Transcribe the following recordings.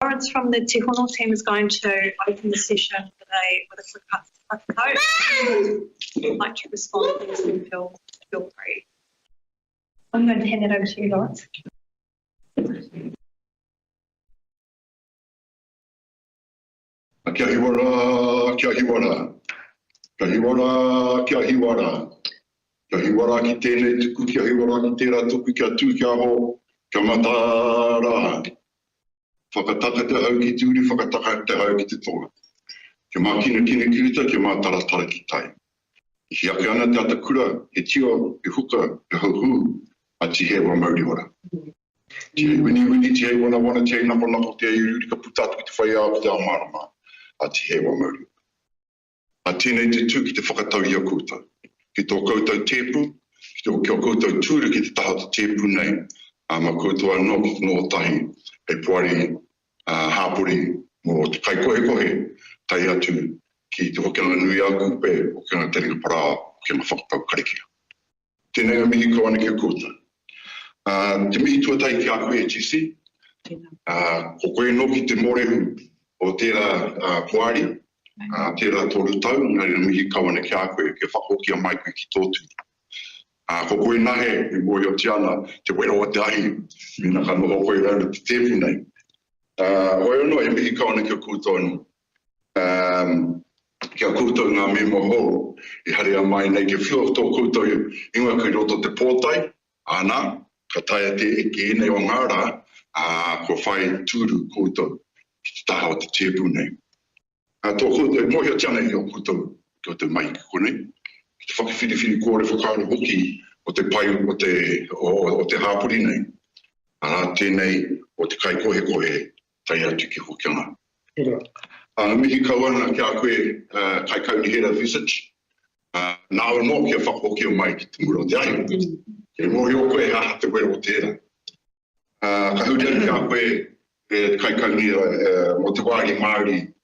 Lawrence from the Tihono team is going to open the session today with a quick code. If you'd like to respond, please feel free. I'm going to hand it over to you, Lawrence. Kia hiwara, kia hiwara. Kia hiwara, kia hiwara. Kia hiwara ki tēnei tuku, kia hiwara ki tērā tuku, kia tū, kia ho, kia matara. Whakataka te hau ki tūri, whakataka te hau ki te tonga. Kia mākina kirita, kia mātaratara ki tai. I hiake ana te atakura, he tio, he huka, he hauhu, a ti he wa mauri ora. Ti he wini, ti he wana, ti he nako, ti he uri ka putatu ki te whaiau ki te amarama. A ti he wa mauri. A tēnei te tū ki te whakatau i a koutou. Ki tō koutou tēpu, ki tō koutou tūru ki te taha te tēpu nei. Ma koutou anō ki te no tahi, hei puari hāpuri mō te kaikohe, tai atu ki te Hokianga nui a kupe, Hokianga te ringa parā, Hokianga whakapau karikia. Tēnei a mihi ko ana ki a koutou. Te mihi tuatai ki a koe e tisi, ko koe no ki te morehu o tērā puari, tērā tōru tau, ngari na mihi kawana ki a koe, ke whakokia mai koe ki tōtu. Ko koe nahe, i mōi o tiana, te wero o te ahi, mina ka noho koe rau te tēpu nei. Hoi anō, e mihi kawana ki a koutou anō. Ki a koutou ngā me moho, i harea mai nei, ke whio tō koutou ingoa ki roto te pōtai, ana, ka taia te eke nei o ngāra, ko whai tūru koutou ki te taha o te tēpu nei. Tō koutou, mohi o tiana i o koutou mai ki konei. Ki te whakawhiriwhiri kōre whakaaro hoki o te pai o te hāpuri nei. Ara tēnei o te kaikohe tai atu ki Hokianga. Mihi kauana ki a koe kai kauni hera visage. Nā anō kia whakahoki o mai ki te mura o te ahi. Ke mohi o koe haha te wero o tēra. Ka huri ki a koe kai kauni mo te wāri Māori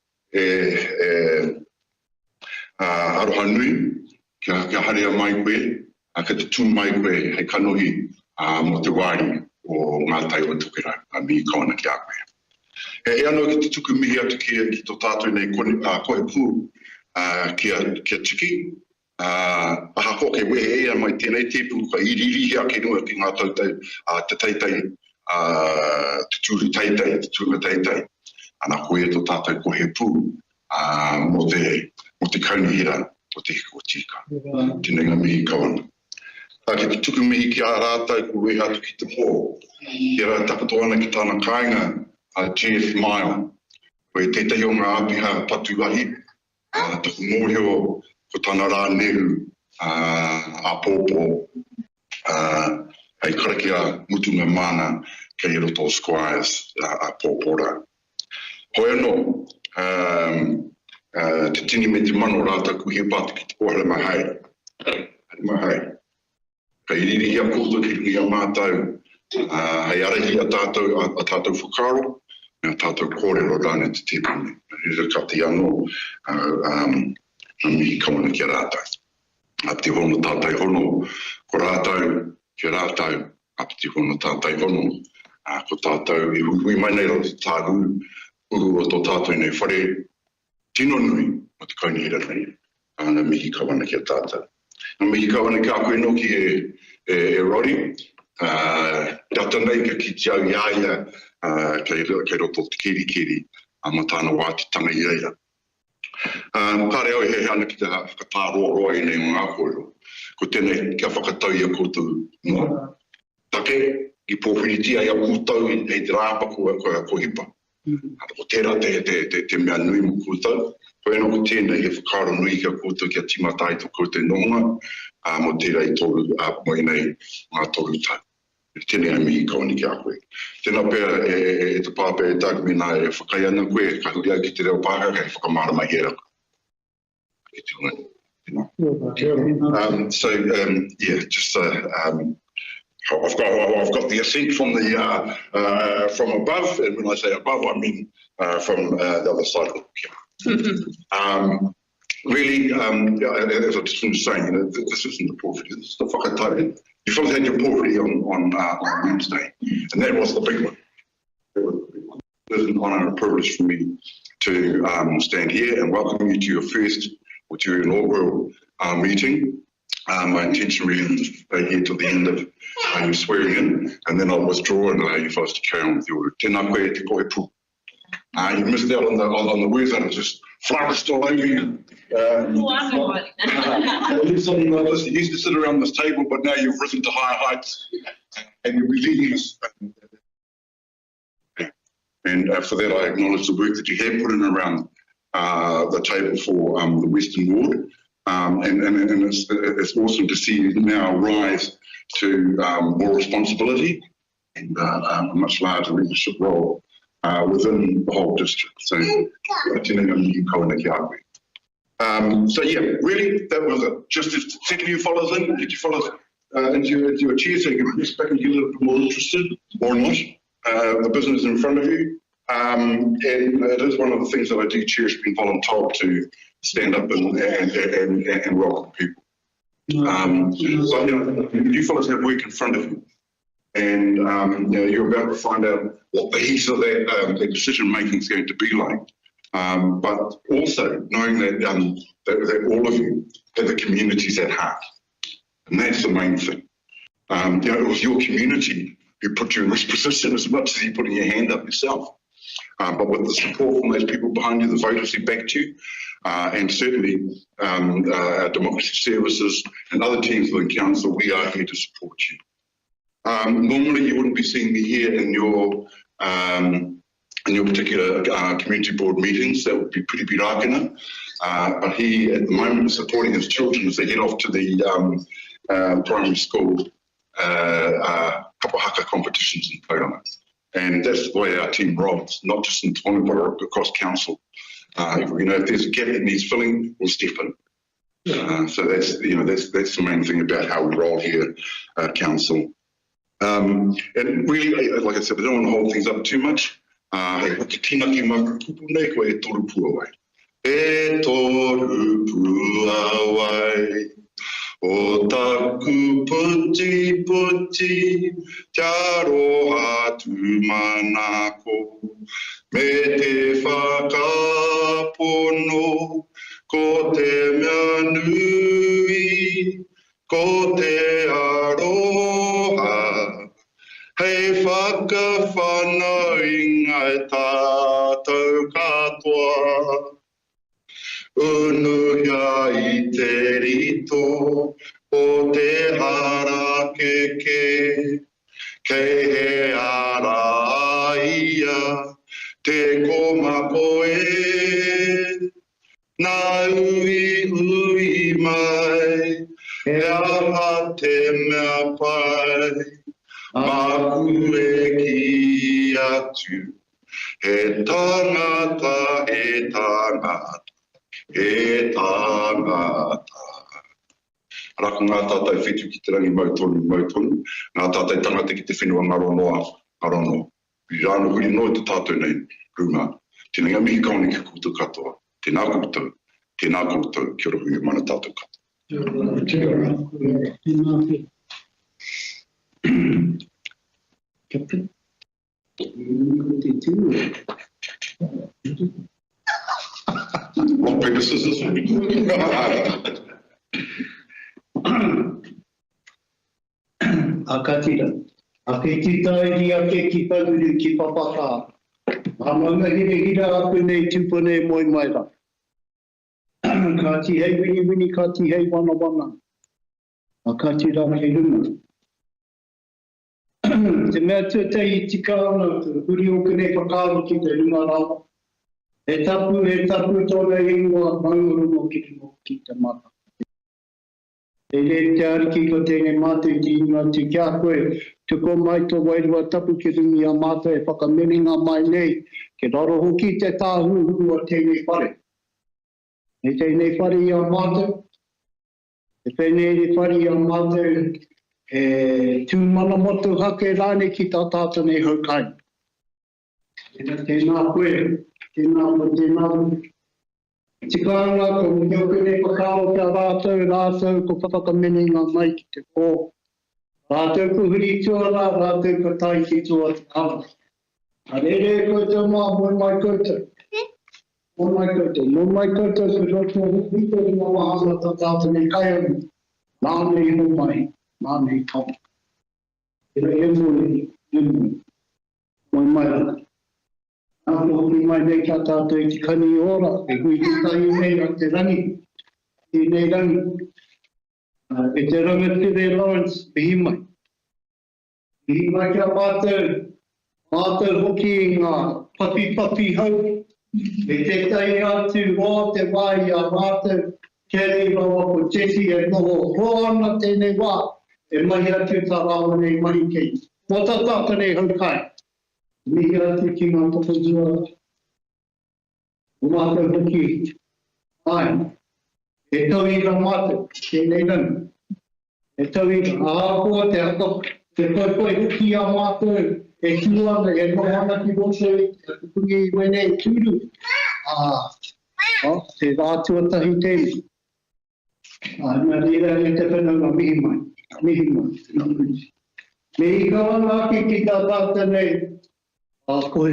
aroha nui. Kia harea mai koe, ka te tū mai koe hei kanohi mo te wāri o ngā tai o tukera, mihi kawana ki a koe. E anō ki te tuku mihi atu ki tō tātou nei koe pū kia tiki. Aha koke wehe ea mai tēnei tēpu ka iriri hea ki nua ki ngā tautai, te taitai, te tūru taitai, te tūnga taitai. Ana koe tō tātou kohe pū mo te kaunihira o te hiko tika. Tēnei ngā mihi kawana. Ki te tuku mihi ki a rātou ku wehe atu ki te pō. Ki rā takato ana ki tāna kāinga, Jeff Mile. Koe tētai o ngā apiha patu wahi. Taku mōhio ko tāna rā nehu a pōpō. Hei karakia mutunga mana kei roto squires a pōpōra. Hoi anō, te tini me te mano rātou ku he pātu ki te pōhara mahai. Hei mahai. Ka iriri hea koutou ki rungi a mātou. Hei arahi a tātou whakaro. A tātou kōrero rāne te tēpuni. Rira ka te anō mihi kawana ki a rātou. A te hono tātai hono. Ko rātou ki a rātou. A te hono tātai hono. Ko tātou i hui mai nei rau te tāru. Uru o tō tātou nei whare. Tino nui o te kaunihira nei, na mihi kawana ki a tātou. Na mihi kawana ki a koe no ki e Rori. Rata nei ka ki te au iaia kei roto te kiri ma tāna wātitanga i eira. Kāre au he ana ki te whakatāroa i nei ngā kōrero. Ko tēnei kia whakatau i a koutou noa. Take, i pōwhiriti ai a koutou i te rāpa ko hipa. Ko tērā te mea nui mo koutou. Koe no ko tēnei he whakaro nui ki a koutou ki a timatai tō koutou nohonga. Mo tērā i tōru moi nei ngā tōru tau. Tēnei a mihi kawana ki a koe. Tēnā pēr e te pāpē e tāku mina e whakai ana koe. Ka huri au ki te reo pāka kei whakamara mai hera. Ki te hunga. So, yeah, just I've got the ascent from from above, and when I say above, I mean from the other side of the camera. Really, as I just was saying, this isn't the poverty. This is the whakatau. You first had your poverty on Wednesday, and that was the big one. It's an honour and a privilege for me to stand here and welcome you to your first or to your inaugural meeting. My intention really is to stay here till the end of your swearing in, and then I'll withdraw and allow you folks to carry on with your tēnā koe te koe pū. You missed out on the words that are just flourished all over you. You used to sit around this table, but now you've risen to higher heights and you'll be leading us. And for that, I acknowledge the work that you have put in around the table for the Western Ward. And it's awesome to see you now rise to more responsibility and a much larger leadership role within the whole district. So, so yeah, really, that was it. Just if second you follow us in, get you follow us into your chair so you can press back and get a little bit more interested or not. The business in front of you. And it is one of the things that I do cherish being voluntold to stand up and welcome people. So, you fellas have work in front of you. And you're about to find out what the heat of that decision making is going to be like. But also knowing that all of you have the communities at heart. And that's the main thing. It was your community who put you in this position as much as you putting your hand up yourself. But with the support from those people behind you, the voters who backed you, and certainly our democracy services and other teams within council, we are here to support you. Normally, you wouldn't be seeing me here in your particular community board meetings. That would be pretty pirakina. But he, at the moment, is supporting his children as they head off to the primary school kapahaka competitions in Tauranga. And that's the way our team rolls, not just in Tauranga, but across council. If there's a gap that needs filling, we'll step in. So that's the main thing about how we roll here at council. And really, like I said, I don't want to hold things up too much. E toru puawai, o taku puti puti, te aroha tu manako, me te whakapono, ko te mea nui, ko te aroha. Hei whakawhana i ngai tātou katoa. Unuhia i te rito o te hara keke. Kei he ara ia te komakoe. Nā ui mai, he aha te mea pai. Maku e ki atu, he tangata, he tangata, he tangata. Rako ngā tātai whetū ki te rangi mautonu, ngā tātai tangata ki te whenua ngarono. I rāna hui no te tātou nei, runga. Tēnā ngā mihi kaone ki koutou katoa, tēnā koutou, kia ora hui mana tātou katoa. Kia ora. Captain? Rock, paper, scissors. Akatira. Ake titai ake ki panuru ki papaka. Amanga hira aku nei tupone moi maira. Kati hei wini, kati hei wana. Akatira hei runga. Te mea tuatai tika ana, huri o kene whakaaro ki te runga rau. He tapu tōna ingoa maungarongo ki te mata. E re te ariki ko tēnei mātou ki ingoa tu kia koe, tuko mai tō wairua tapu ki rungi a mātou e whakameninga mai nei, ke raro hoki te tāhuhu a tēnei whare. E tēnei whare i a mātou, e whenei whare i a mātou, e tūmana motu hake rāne ki tā tāta nei haukai. Tēnā koe, tēnā. Tikanga ko mihoko nei whakao kia rātou ko whakameninga mai ki te kō. Rātou ko huri tuara, rātou ko tai ki tua te awa. Arere koutou mā, moi mai koutou. Moi mai koutou. Moi mai koutou se roto hito i ngā wahanga tātou nei kaiami. Nānei ho mai, nānei tau. Ere e mui, e mui. Moi mai rana. Nāko hoki mai nei ka tātou i te kani ora, e hui te tai nei a te rangi. I nei rangi. E te rangatire Lawrence, mihi mai. Mihi mai kia mātou. Mātou hoki i ngā papi hau. E te tai atu rō te wai a mātou. Keri rawa ko Jesse e noho hoana tēnei wā. E mahi atu tā rawa nei mahi kei. Mō tā tāka nei hau kai. Mihi atu ki ngā toko zua. O mātou hoki. Ai. E tau i rā mātou. Tēnei rana. E tau i rā. Āpua te ako. Te koikoi hoki a mātou. E tuana, e nohana ki roto i te kukungi i wene e tūru. Te rātua tahi tēnei. Nā reira e te whenua mihi mai. Mihi mai. Me i kawana ki tā tātanei. Koe.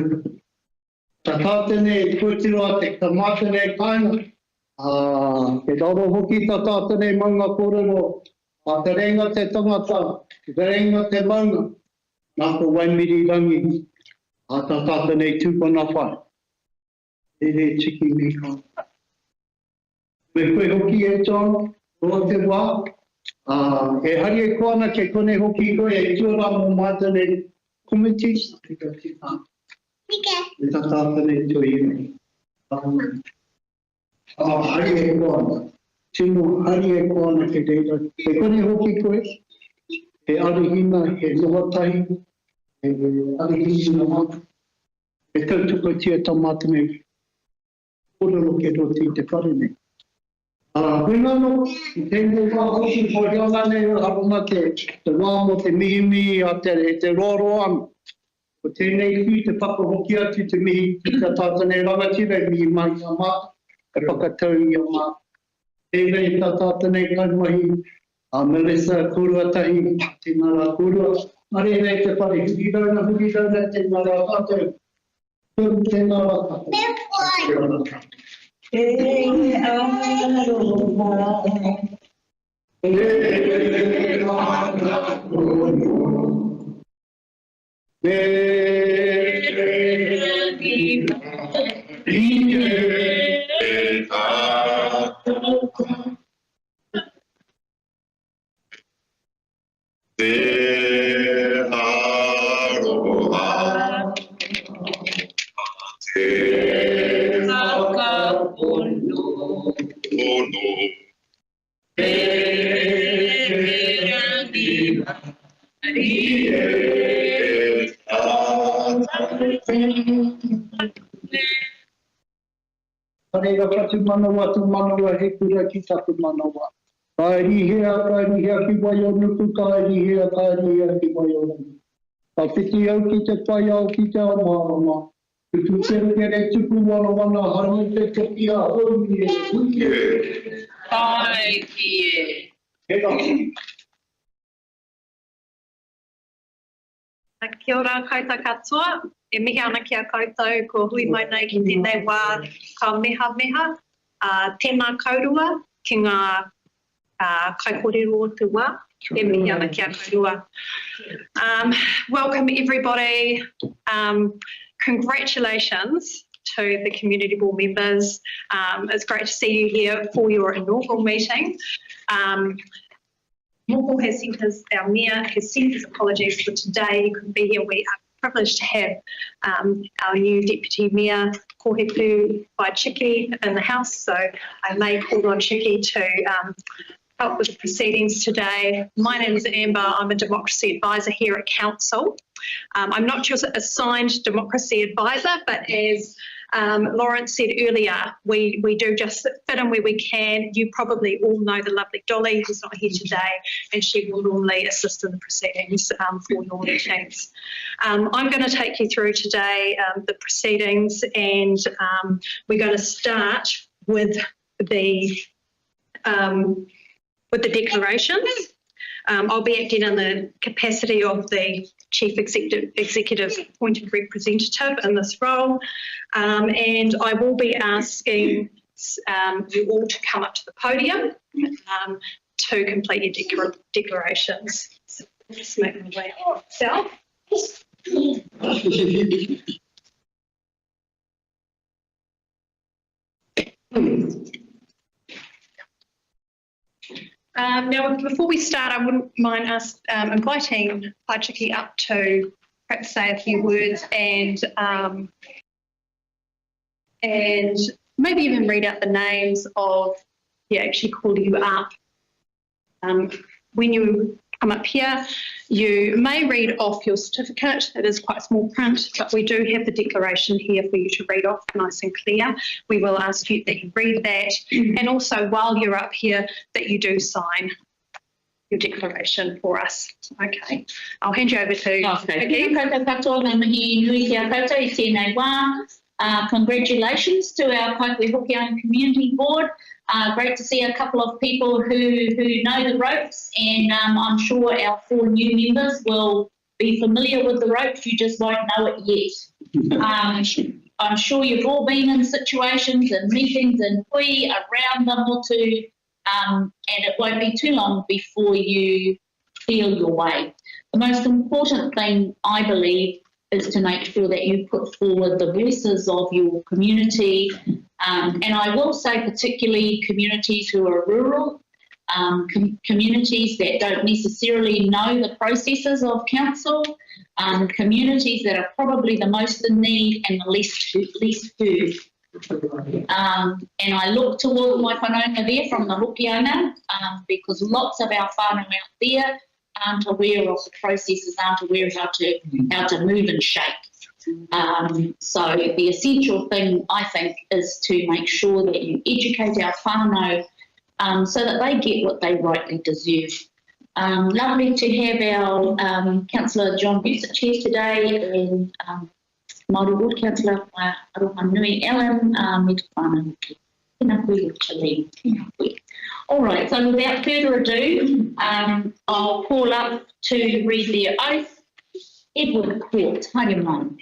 Tā tātanei kutira te kamātanei kāinga. Te raro hoki tā tātanei maunga kōrero. Te renga te tangata. Te renga te maunga. Nāko waimiri rangi, a tā tātanei tūpana whai. Ere tiki me kā. Me koe hoki e John, roa te wā. E hari e koana ke kone hoki koe e tura mō mātanei committees. Tika tika. E tā tātanei tui nei. Hari e koana. Tino hari e koana ke reira. Ke kone hoki koe. E arihina, he nohatahi, e arihina mata. E tautuko tia tā mātanei. Kōrero ke roti te whare nei. Whenano, i tēnei wā hoki Hokianga nei harunga te wā mo te mihi a te roro anu. Ko tēnei kui te whakahoki atu te mihi ki tā tātanei rangatira mihi mai a mata. E whakatau i a mata. Tēnei tā tātanei kaimahi. Melissa kurua tahi, tēnā rā kurua. Are rei te whare, huri rauna, tēnā rā tātou. Tēnā rā tātou. E aroha. E Te aroha, te whakapono, te rangi, e Parega katu manawa, he kura ki taku manawa. Kairihea ki wai o nuku, kairihea ki wai o nuku. Ka piti au ki te pai au ki te amarama. Tutu kere tuku wana haru te toki a hui e. Ai, ki He raki. Kia ora koutou katoa. E mihi ana ki a koutou ko hui mai nei ki tēnei wā ka meha. Tēnā kaurua ki ngā kaikorero o te wā. E mihi ana ki a kaurua. Welcome everybody. Congratulations to the community board members. It's great to see you here for your inaugural meeting. Moko has sent our mayor has sent his apologies for today. He couldn't be here. We are privileged to have our new deputy mayor, Kohepu by Chiki, in the house. So I may call on Chiki to help with the proceedings today. My name is Amber. I'm a democracy advisor here at council. I'm not your assigned democracy advisor, but as Lawrence said earlier, we do just fit in where we can. You probably all know the lovely Dolly, who's not here today, and she will normally assist in the proceedings for your meetings. I'm going to take you through today the proceedings, and we're going to start with the declarations. I'll be acting in the capacity of the Chief Executive appointed representative in this role, and I will be asking you all to come up to the podium to complete your declarations. So just make my way myself. Now, before we start, I wouldn't mind us inviting Patricky up to perhaps say a few words and maybe even read out the names of who actually called you up. When you come up here, you may read off your certificate. It is quite small print, but we do have the declaration here for you to read off nice and clear. We will ask you that you read that, and also while you're up here that you do sign your declaration for us. Okay, I'll hand you over to congratulations to our Kaikohe Hokianga Community Board. Great to see a couple of people who know the ropes, and I'm sure our 4 new members will be familiar with the ropes, you just won't know it yet. I'm sure you've all been in situations and meetings and hui around the motu, and it won't be too long before you feel your way. The most important thing, I believe, is to make sure that you put forward the voices of your community, and I will say particularly communities who are rural, communities that don't necessarily know the processes of council, communities that are probably the most in need and the least heard. And I look toward my whanaunga there from the Hokianga, because lots of our whānau out there aren't aware of the processes, aren't aware of how to move and shake. So the essential thing, I think, is to make sure that you educate our whānau so that they get what they rightly deserve. Lovely to have our Councillor John Busich here today, and Māori Ward Councillor Aroha Nui Ellen, All right, so without further ado, I'll call up to read their oath. Edward Court, Hagemon.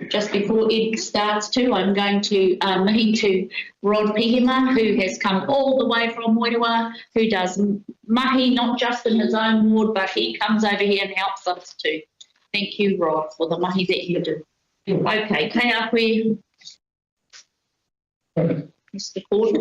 Just before Ed starts too, I'm going to mihi to Rod Pihima, who has come all the way from Moerewa, who does mahi not just in his own ward, but he comes over here and helps us too. Thank you, Rod, for the mahi that you do. Okay, kei a koe. Mr. Court.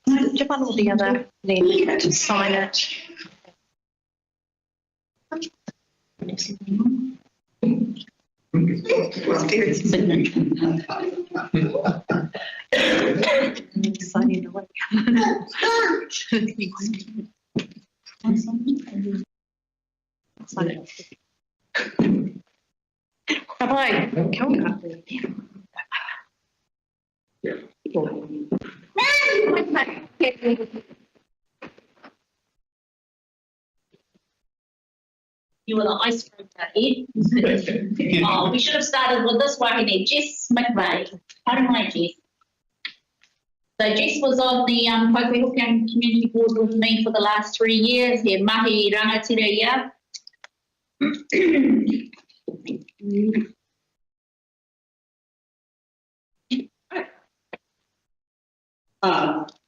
No, jump on all the other, then you have to sign it. Signing away. Sign it. Bye-bye. You were the icebreaker, Ed. Oh, we should have started with this one, Jess McVeigh. How do I, Jess? So Jess was on the Kaikohe Hokianga Community Board with me for the last 3 years. He mahi rangatira ia.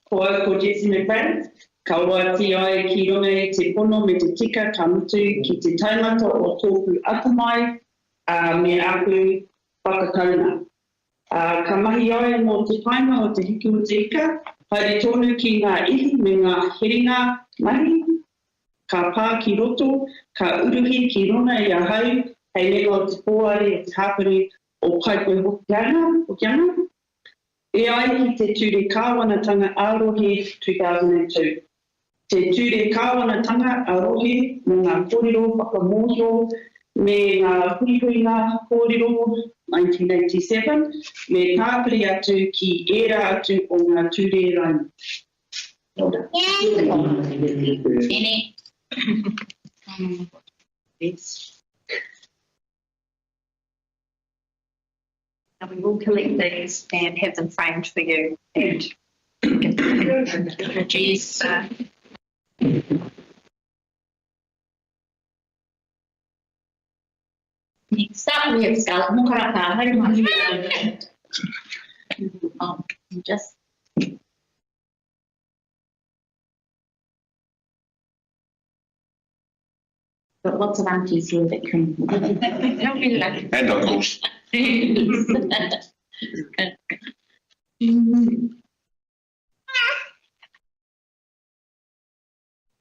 Koa ko Jesse McBride, ka wāti ai ki runga i te pono me te tika ka mutu ki te taumata o tōku atamai me aku whakakauna. Ka mahi ai mō te painga o te hiki o te ika, haere tonu ki ngā ihi me ngā heringa mahi, ka pā ki roto, ka uruhi ki runga i a hau, hei lego o te pōari o te hapari o Kaikohe Hokianga. E ai ki te ture kāwanatanga ārohi 2002. Te ture kāwanatanga ārohi me ngā kōrero whakamōhio me ngā huihuinga kōrero 1987 me tāpiri atu ki era atu o ngā ture rangi. And we will collect these and have them framed for you and give them to Jess. Next up, we have Scarlett Mokaraka. How do you just got lots of aunties here that can don't be lucky. And uncles.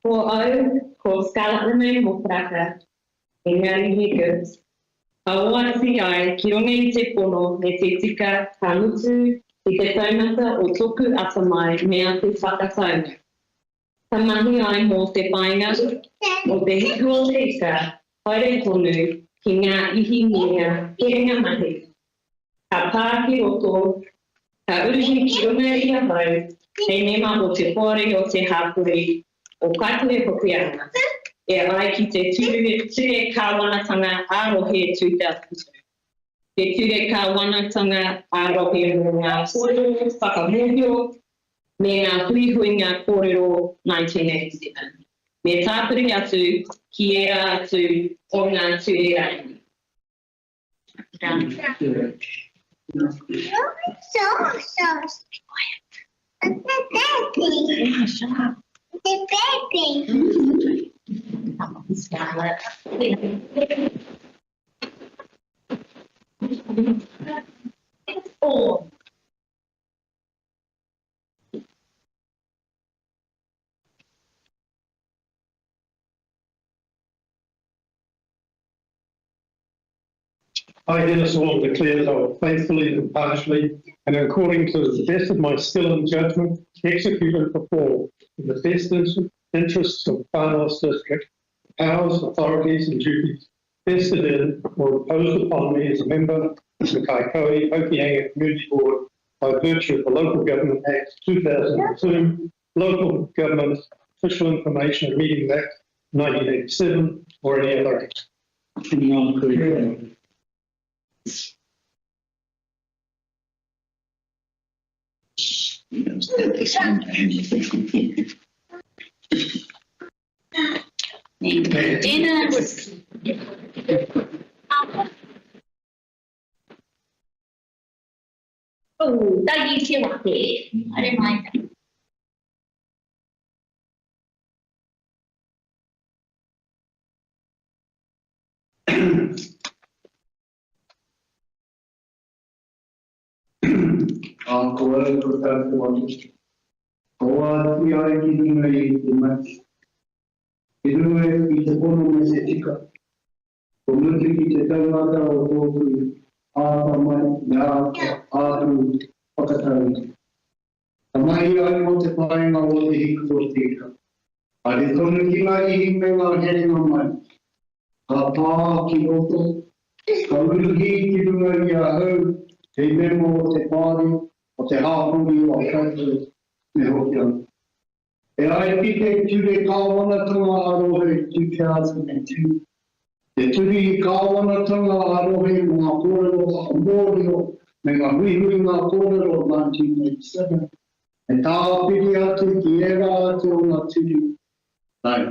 Ko Scarlett Mokaraka, e ngā ihi girls. Ka wāti ai ki runga i te pono me te tika ka mutu i te taumata o tōku atamai me a te whakataunga. Ka mahi ai mō te painga o te hiku o te ika, haere tonu ki ngā ihi mea heringa mahi. Ka pā ki roto, ka uruhi ki runga i a hau, hei nema o te pōri o te hapuri o Kaikohe Hokianga. E ai ki te ture kāwanatanga ārohe 2002. Te ture kāwanatanga ārohe o ngā kōrero whakamōhio me ngā huihuinga kōrero 1987. Me tāpiri atu ki era atu o ngā ture rangi. Scarlett? Oh. I here sworn declare that I will faithfully, impartially, and according to the best of my skill and judgment, execute and perform in the best interests of Whānau District, powers, authorities and duties vested in or imposed upon me as a member of the Kaikohe Hokianga Community Board by virtue of the Local Government Act 2002, Local Government Official Information and Meeting Act 1987, or any other act. Dennis. Oh, dagi te wate. I didn't like that. Koa ko tātou atu. Koa ti ai ki runga i te mati. E runga i te pono me se tika. Ko mutu ki te taumata o tōku ātamai me ātu whakataunga. Ka mahi ai o te painga o te hiku o te ika. A re tonu ki ngā ihi me ngā heringa mai. Ka pā ki roto. Ka uruhi ki runga i a hau. Te memo o te pāri, o te hāpuri o Kaikohe me Hokianga. E ai ki te ture kāwanatanga ārohe 2002. Te turi kāwanatanga ārohe o ngā kōrero whakamōreo me ngā huihuinga kōrero 1987. E tāpiri atu ki era atu o ngā tiri. Nai.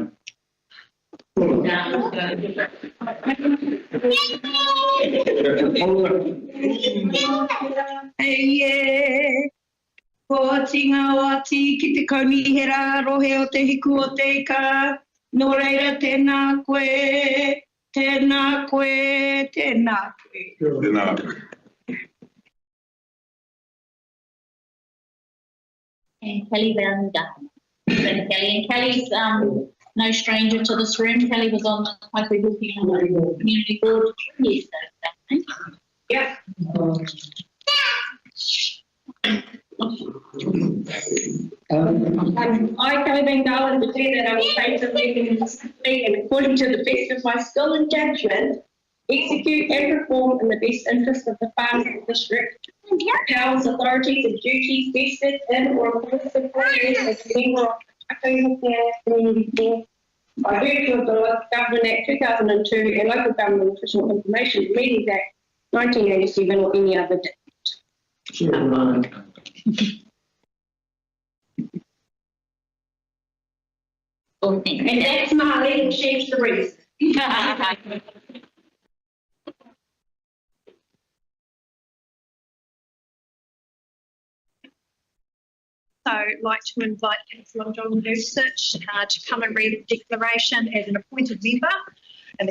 Eie, ko tinga wati ki te kaunihera rohe o te hiku o te ika. Nō reira tēnā koe, tēnā koe, tēnā koe. Tēnā. And Kelly Van Duffy. And Kelly's no stranger to this room. Kelly was on the Kaikohe Hokianga Community Board yesterday. Yeah. I, Kelly Van Dalen, declare that I will faithfully and according to the best of my skill and judgment, execute and perform in the best interest of the farmers of the district, powers, authorities, and duties vested in or appointed upon me as a member of the Kaikohe Hokianga Community Board by virtue of the Local Government Act 2002 and Local Government Official Information Meetings Act 1987 or any other date. And that's my legal chief's the reason. So I'd like to invite Councillor John Newsich to come and read the declaration as an appointed member and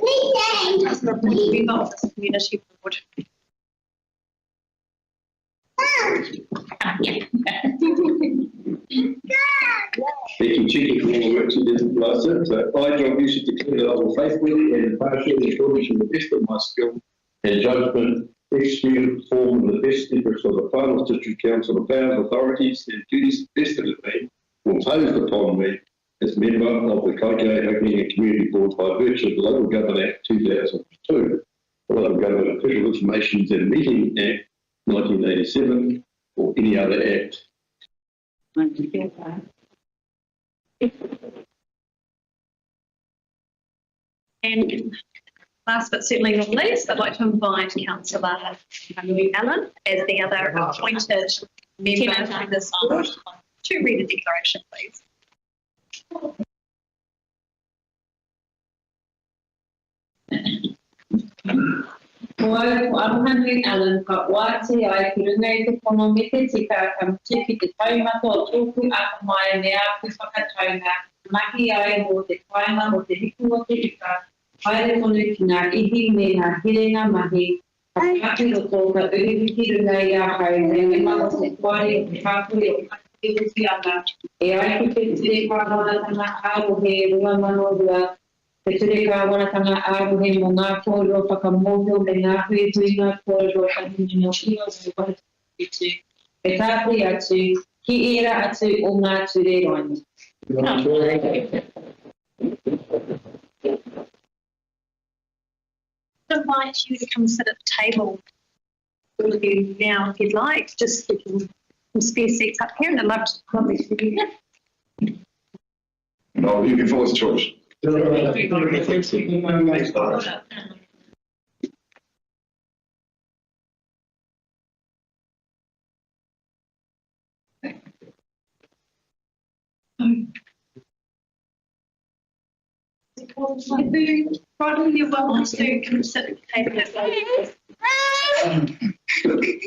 as an appointed member of this community board. Thank you, Chief, for all the work you did last year. So I, John Newsich, declare that I will faithfully and impartially, according to the best of my skill and judgment, execute, perform in the best interest of the Farmers District Council, the powers, authorities, and duties vested in me, imposed upon me as member of the Kaikohe Hokianga Community Board by virtue of the Local Government Act 2002, the Local Government Official Information and Meeting Act 1987, or any other act. And last but certainly not least, I'd like to invite Councillor Allen as the other appointed member of this board to read the declaration, please. Ko Aruhanui Allen, ka wāti ai ki runga i te pono me te tika ka mtu ki te taumata o tōku aka mai me a ku whakataunga, maki ai mō te kainga o te hiku o te ika, haere tonu ki ngā ihi me ngā hirenga mahi, ka paki o tōka urihiki runga i a hau, me me mako te kuari o te hāpui o Kaikohe Hokianga, e ai ki te ture ka wanatanga ārohe runga mano rua, te ture ka wanatanga ārohe mō ngā kōrero whakamohio me ngā huihuinga kōrero tahini no io se wahatu. E tāpui atu, ki era atu o ngā ture roani. I invite you to come sit at the table, all of you now if you'd like, just getting some spare seats up here, and I'd love to see you here. No, leave your fullest choice. Rodney, you're welcome to come sit at the table.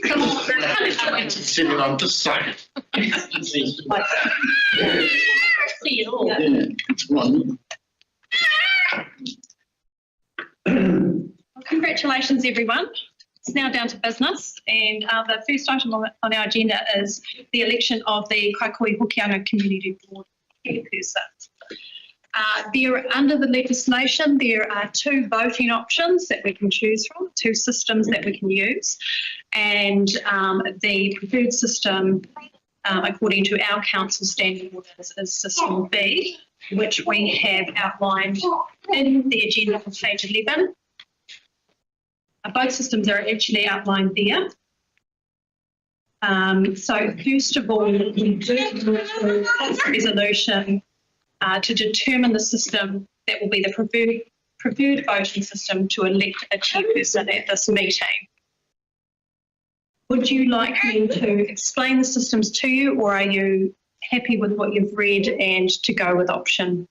Come on, Sitting on this side. See it all. Well, congratulations, everyone. It's now down to business, and the first item on our agenda is the election of the Kaikohe Hokianga Community Board chairperson. Under the legislation, there are two voting options that we can choose from, two systems that we can use, and the preferred system, according to our council standing orders, is System B, which we have outlined in the agenda on page 11. Both systems are actually outlined there. So first of all, we do move through this resolution to determine the system that will be the preferred voting system to elect a chairperson at this meeting. Would you like me to explain the systems to you, or are you happy with what you've read and to go with option?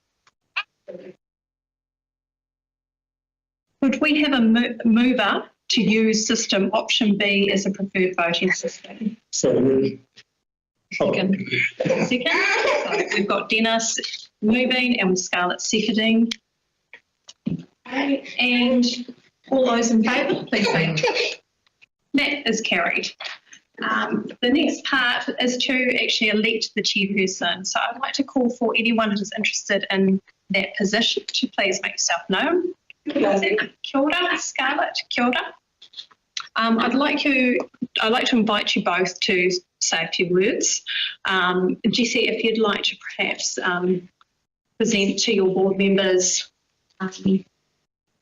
Would we have a mover to use system option B as a preferred voting system? So, Second. Second. So we've got Dennis moving and Scarlett seconding. And all those in favour, please say. That is carried. The next part is to actually elect the chairperson. So I'd like to call for anyone that is interested in that position to please make yourself known. Kia ora, Scarlett, kia ora. I'd like to invite you both to say a few words. Jessie, if you'd like to perhaps present to your board members a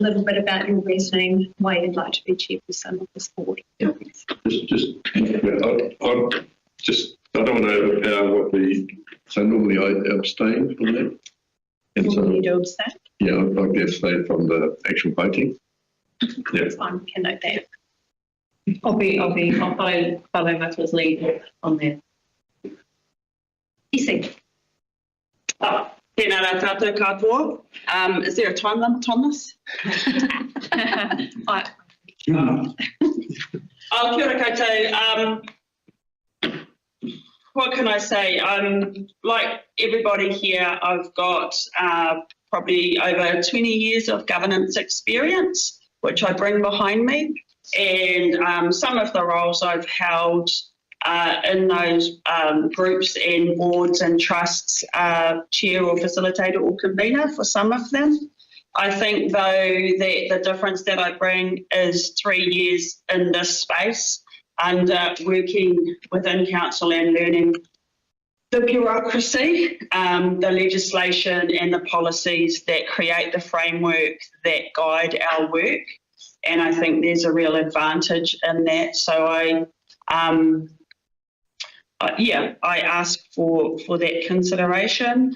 little bit about your reasoning, why you'd like to be chairperson of this board. I don't know so normally I abstain from that. And so, You do abstain? yeah, I'd like to abstain from the actual voting. Yeah. That's fine, we can note that. I'll follow Michael's lead on that. Jessie. Tēnā rā tātou katoa. Is there a time limit on this? Right. Kia ora koutou. What can I say? Like everybody here, I've got probably over 20 years of governance experience, which I bring behind me. And some of the roles I've held in those groups and boards and trusts, chair or facilitator or convener for some of them. I think though that the difference that I bring is 3 years in this space under working within council and learning the bureaucracy, the legislation and the policies that create the framework that guide our work. And I think there's a real advantage in that. So I ask for that consideration.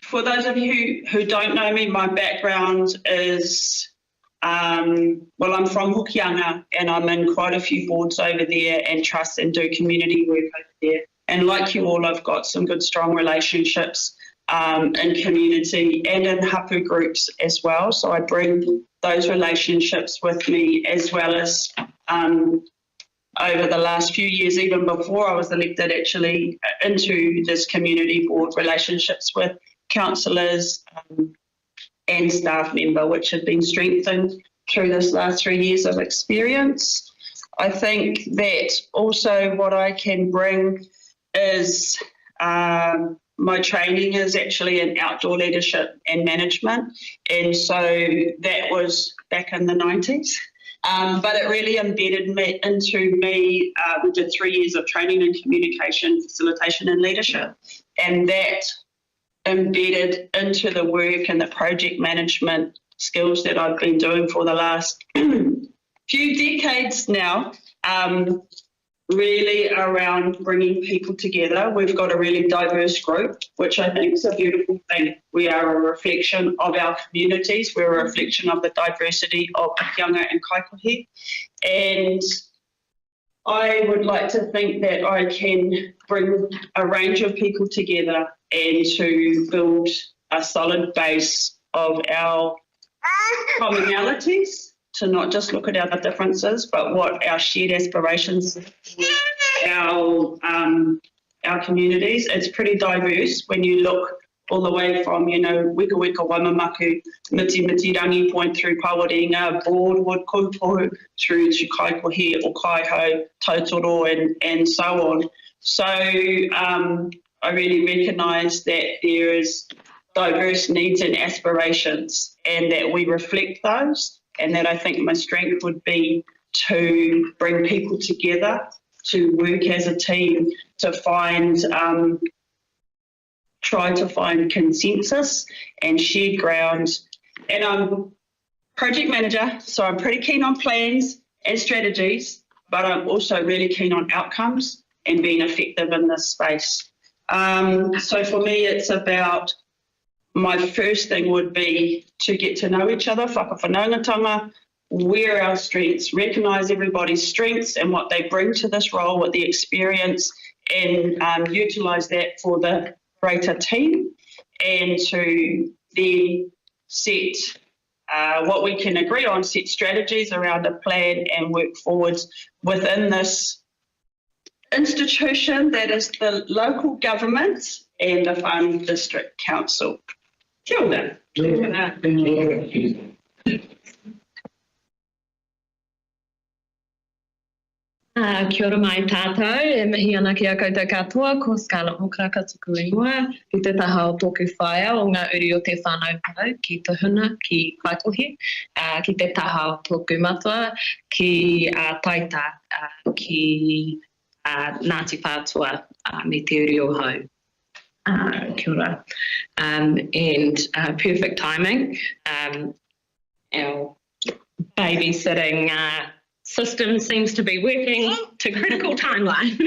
For those of you who don't know me, my background is, I'm from Hokianga and I'm in quite a few boards over there and trusts and do community work over there. And like you all, I've got some good, strong relationships in community and in hapu groups as well. So I bring those relationships with me, as well as over the last few years, even before I was elected, actually into this community board, relationships with councillors and staff member, which have been strengthened through this last 3 years of experience. I think that also what I can bring is my training is actually in outdoor leadership and management, and so that was back in the 90s. But it really embedded into me. We did 3 years of training in communication, facilitation and leadership, and that embedded into the work and the project management skills that I've been doing for the last few decades now, really around bringing people together. We've got a really diverse group, which I think is a beautiful thing. We are a reflection of our communities. We're a reflection of the diversity of Hokianga and Kaikohe. And I would like to think that I can bring a range of people together and to build a solid base of our commonalities, to not just look at our differences, but what our shared aspirations are, our communities. It's pretty diverse when you look all the way from, Weka Weka Waimamaku, Miti Miti Rangi Point through Pawarenga, Broadwood, Kupu, through to Kaikohe or Kaiho, Tautoro and so on. So I really recognise that there is diverse needs and aspirations and that we reflect those, and that I think my strength would be to bring people together, to work as a team, to find, try to find consensus and shared ground. And I'm project manager, so I'm pretty keen on plans and strategies, but I'm also really keen on outcomes and being effective in this space. So for me, it's about, my first thing would be to get to know each other, whakawhanaungatanga, where our strengths, recognise everybody's strengths and what they bring to this role with the experience, and utilise that for the greater team, and to then set what we can agree on, set strategies around a plan and work forwards within this institution that is the local government and the Farm District Council. Kia ora. Kia ora mai tātou, e mihi ana ki a koutou katoa, ko Scarlett Hokianga tuku ingoa, ki te taha o tōku whaia o ngā uri o te whānau parau, ki te huna, ki Kaikohe, ki te taha o tōku matua, ki Taita, ki Ngāti Whātua, me te uri o hau. Kia ora. And perfect timing. Our babysitting system seems to be working to critical timeline.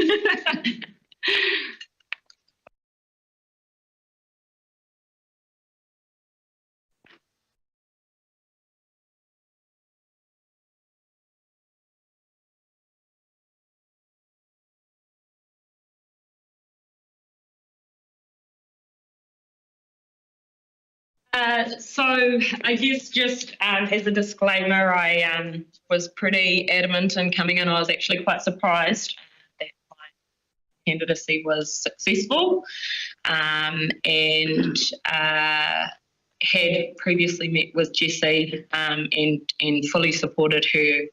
So I guess just as a disclaimer, I was pretty adamant in coming in. I was actually quite surprised that my candidacy was successful, and had previously met with Jessie and fully supported her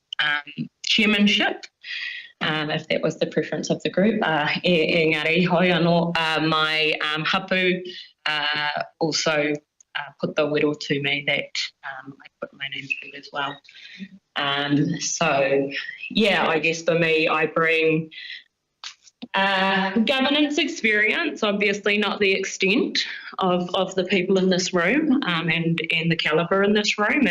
chairmanship, if that was the preference of the group. Engari, hoi anō, my hapu also put the wero to me that I put my name to as well. So, yeah, I guess for me, I bring governance experience, obviously not the extent of the people in this room and the calibre in this room.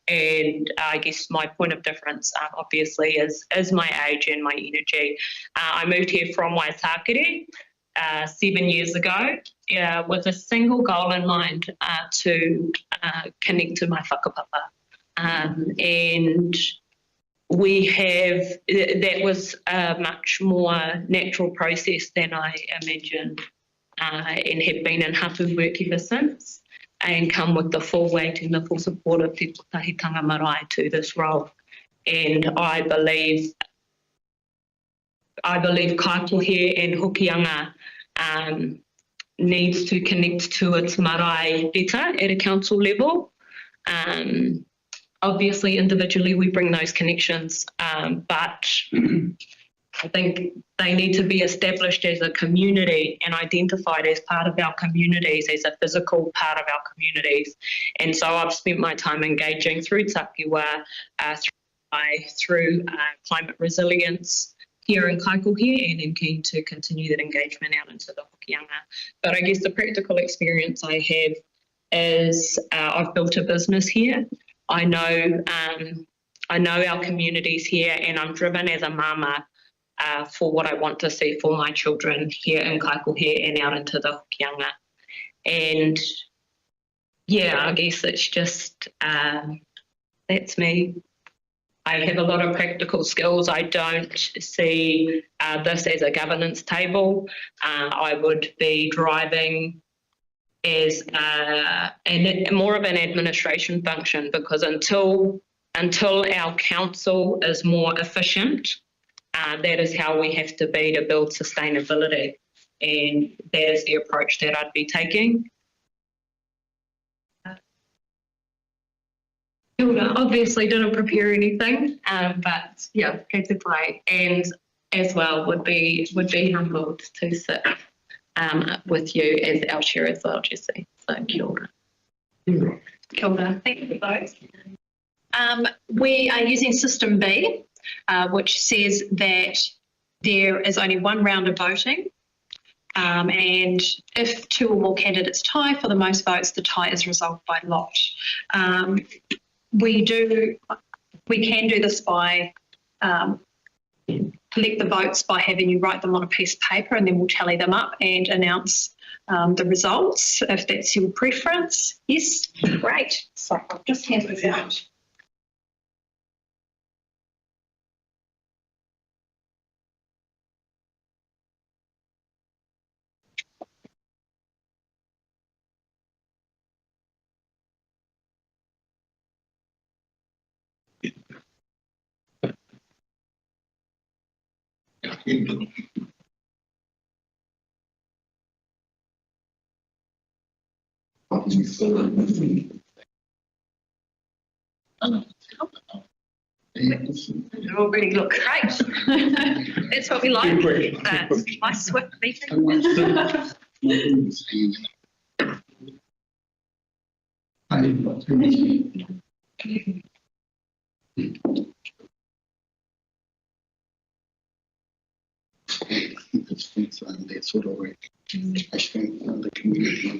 And I guess my point of difference, obviously, is my age and my energy. I moved here from Waitakere 7 years ago, with a single goal in mind, to connect to my whakapapa. And we have, that was a much more natural process than I imagined, and have been in hapu work ever since, and come with the full weight and the full support of Te Putahitanga Marae to this role. And I believe Kaikohe and Hokianga needs to connect to its marae better at a council level. Obviously, individually, we bring those connections, but I think they need to be established as a community and identified as part of our communities, as a physical part of our communities. And so I've spent my time engaging through takiwa, through climate resilience here in Kaikohe, and I'm keen to continue that engagement out into the Hokianga. But I guess the practical experience I have is I've built a business here. I know our communities here, and I'm driven as a mama for what I want to see for my children here in Kaikohe and out into the Hokianga. And yeah, I guess it's just, that's me. I have a lot of practical skills. I don't see this as a governance table. I would be driving as more of an administration function, because until our council is more efficient, that is how we have to be to build sustainability. And that is the approach that I'd be taking. Obviously didn't prepare anything, but yeah, go to play, and as well would be humbled to sit with you as our chair as well, Jessie. So kia ora. Kia ora. Thank you both. We are using System B, which says that there is only one round of voting, and if two or more candidates tie for the most votes, the tie is resolved by lot. We can do this by collect the votes by having you write them on a piece of paper, and then we'll tally them up and announce the results, if that's your preference. Yes, great. So I'll just hand this out. They already look great. That's what we like. My swift meeting. That sort of way. I think the community.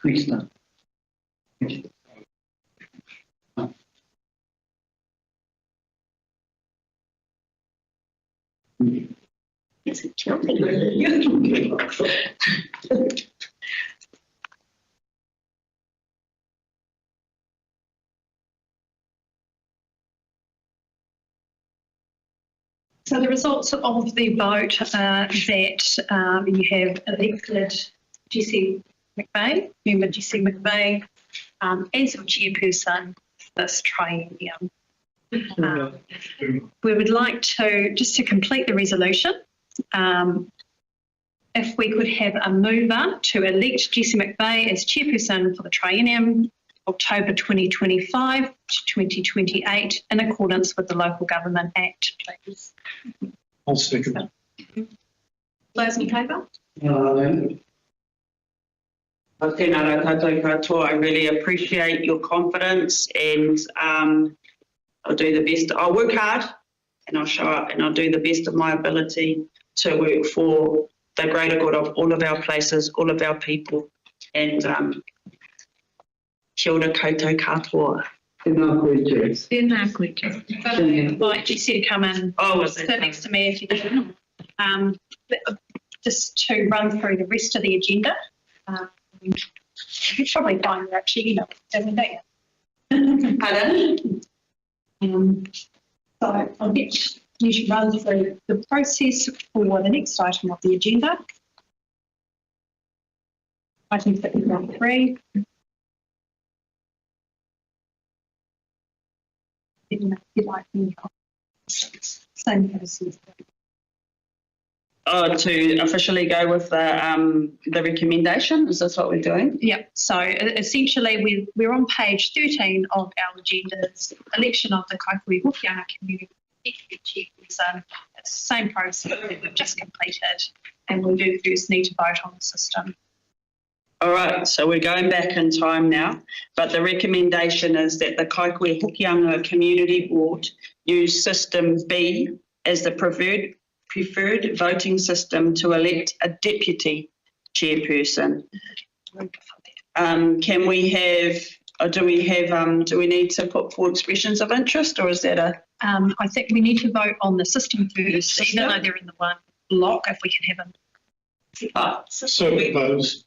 Next time. It's a jumping. So the results of the vote are that you have elected Jessie McVeigh, member Jessie McVeigh, as your chairperson for this triennium. We would like to, just to complete the resolution, if we could have a mover to elect Jessie McVeigh as chairperson for the triennium, October 2025 to 2028, in accordance with the Local Government Act, please. I'll second. Those in favour? Tēnā rā tātou katoa. I really appreciate your confidence, and I'll do the best. I'll work hard and I'll show up and I'll do the best of my ability to work for the greater good of all of our places, all of our people, and kia ora koutou katoa. Tēnā koe, Jess. Invite Jessie to come in. Sit next to me if you can. Just to run through the rest of the agenda. You could probably find her actually, don't you? Pardon? So I'll get you to run through the process for the next item of the agenda. Item 3. If you'd like me same process. To officially go with the recommendation, is this what we're doing? Yep. So essentially, we're on page 13 of our agendas. Election of the Kaikohe Hokianga Community Chairperson. It's the same process that we've just completed, and we do first need to vote on the system. All right, so we're going back in time now, but the recommendation is that the Kaikohe Hokianga Community Board use System B as the preferred voting system to elect a deputy chairperson. Can we have, or do we need to put forward expressions of interest, or is that a? I think we need to vote on the system first, even though they're in the one block, if we can have them. So propose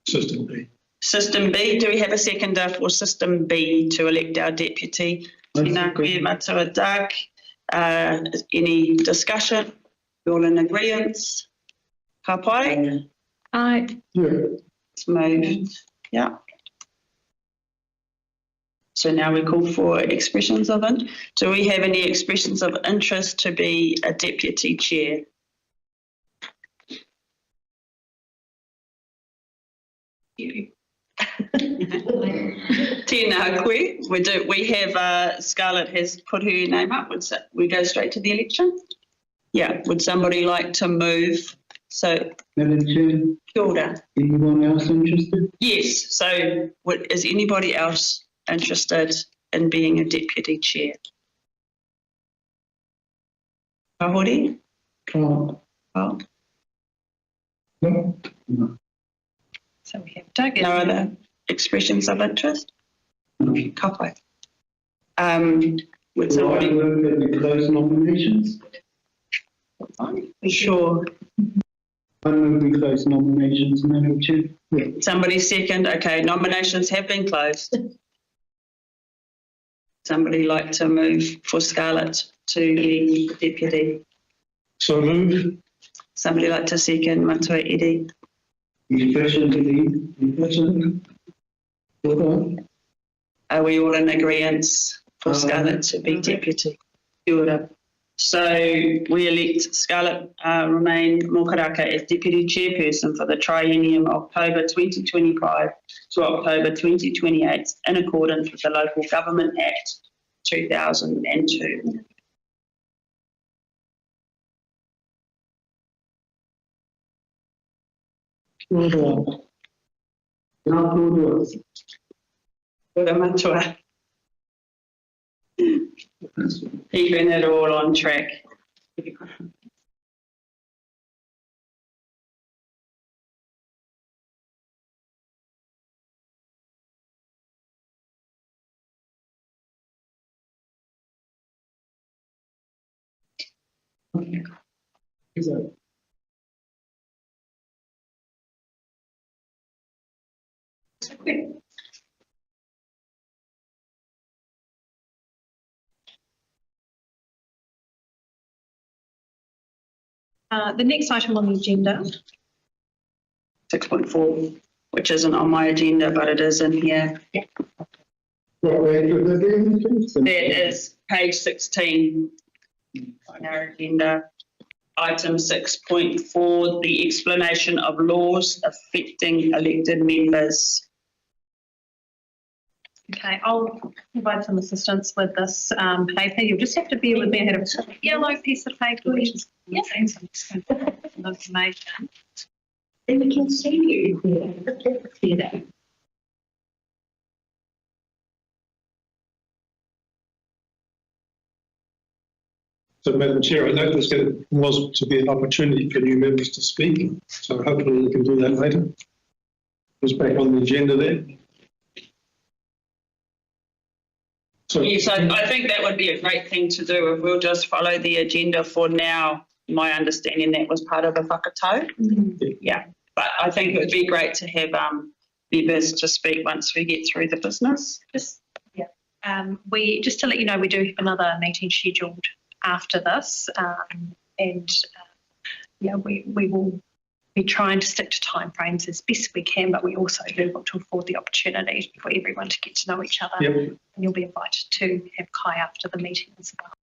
System B. System B, do we have a seconder for System B to elect our deputy? Tēnā koe matua Doug. Any discussion? We're all in agreement? Ka pai? Aye. Yeah. It's moved. Yeah. So now we call for expressions of interest. Do we have any expressions of interest to be a deputy chair? Tēnā koe. We have, Scarlett has put her name up. We go straight to the election? Yeah. Would somebody like to move? So, Madam Chair, kia ora. anyone else interested? Yes. So is anybody else interested in being a deputy chair? Kahori? Can't. Oh, No. So we have Doug. no other expressions of interest? Ka pai. Would So I somebody, move that we close nominations. sure, I move we close nominations, Madam Chair. somebody second, okay, nominations have been closed. Somebody like to move for Scarlett to be deputy? So moved. Somebody like to second Matua Edi? Any questions, Lee? Any questions? Hold on. Are we all in agreement for Scarlett to be deputy? Kia ora. So we elect Scarlett Remain Mokaraka as deputy chairperson for the triennium October 2025 to October 2028 in accordance with the Local Government Act 2002. Hold on. Now, hold on. Ora matua. Keeping it all on track. The next item on the agenda 6.4, which isn't on my agenda, but it is in here. That is page 16 on our agenda. Item 6.4, the explanation of laws affecting elected members. Okay, I'll provide some assistance with this paper. You'll just have to bear with me. I had a yellow piece of paper which is missing some information. Then we can see you here. See that. So, Madam Chair, I noticed that it was to be an opportunity for new members to speak, so hopefully we can do that later. It's back on the agenda there. So, Yes, I think that would be a great thing to do if we'll just follow the agenda for now. My understanding that was part of the whakatau. Yeah, but I think it would be great to have members to speak once we get through the business. We just to let you know, we do have another meeting scheduled after this, we will be trying to stick to timeframes as best we can, but we also do want to afford the opportunity for everyone to get to know each other. Yep. And you'll be invited to have Kai after the meeting as well.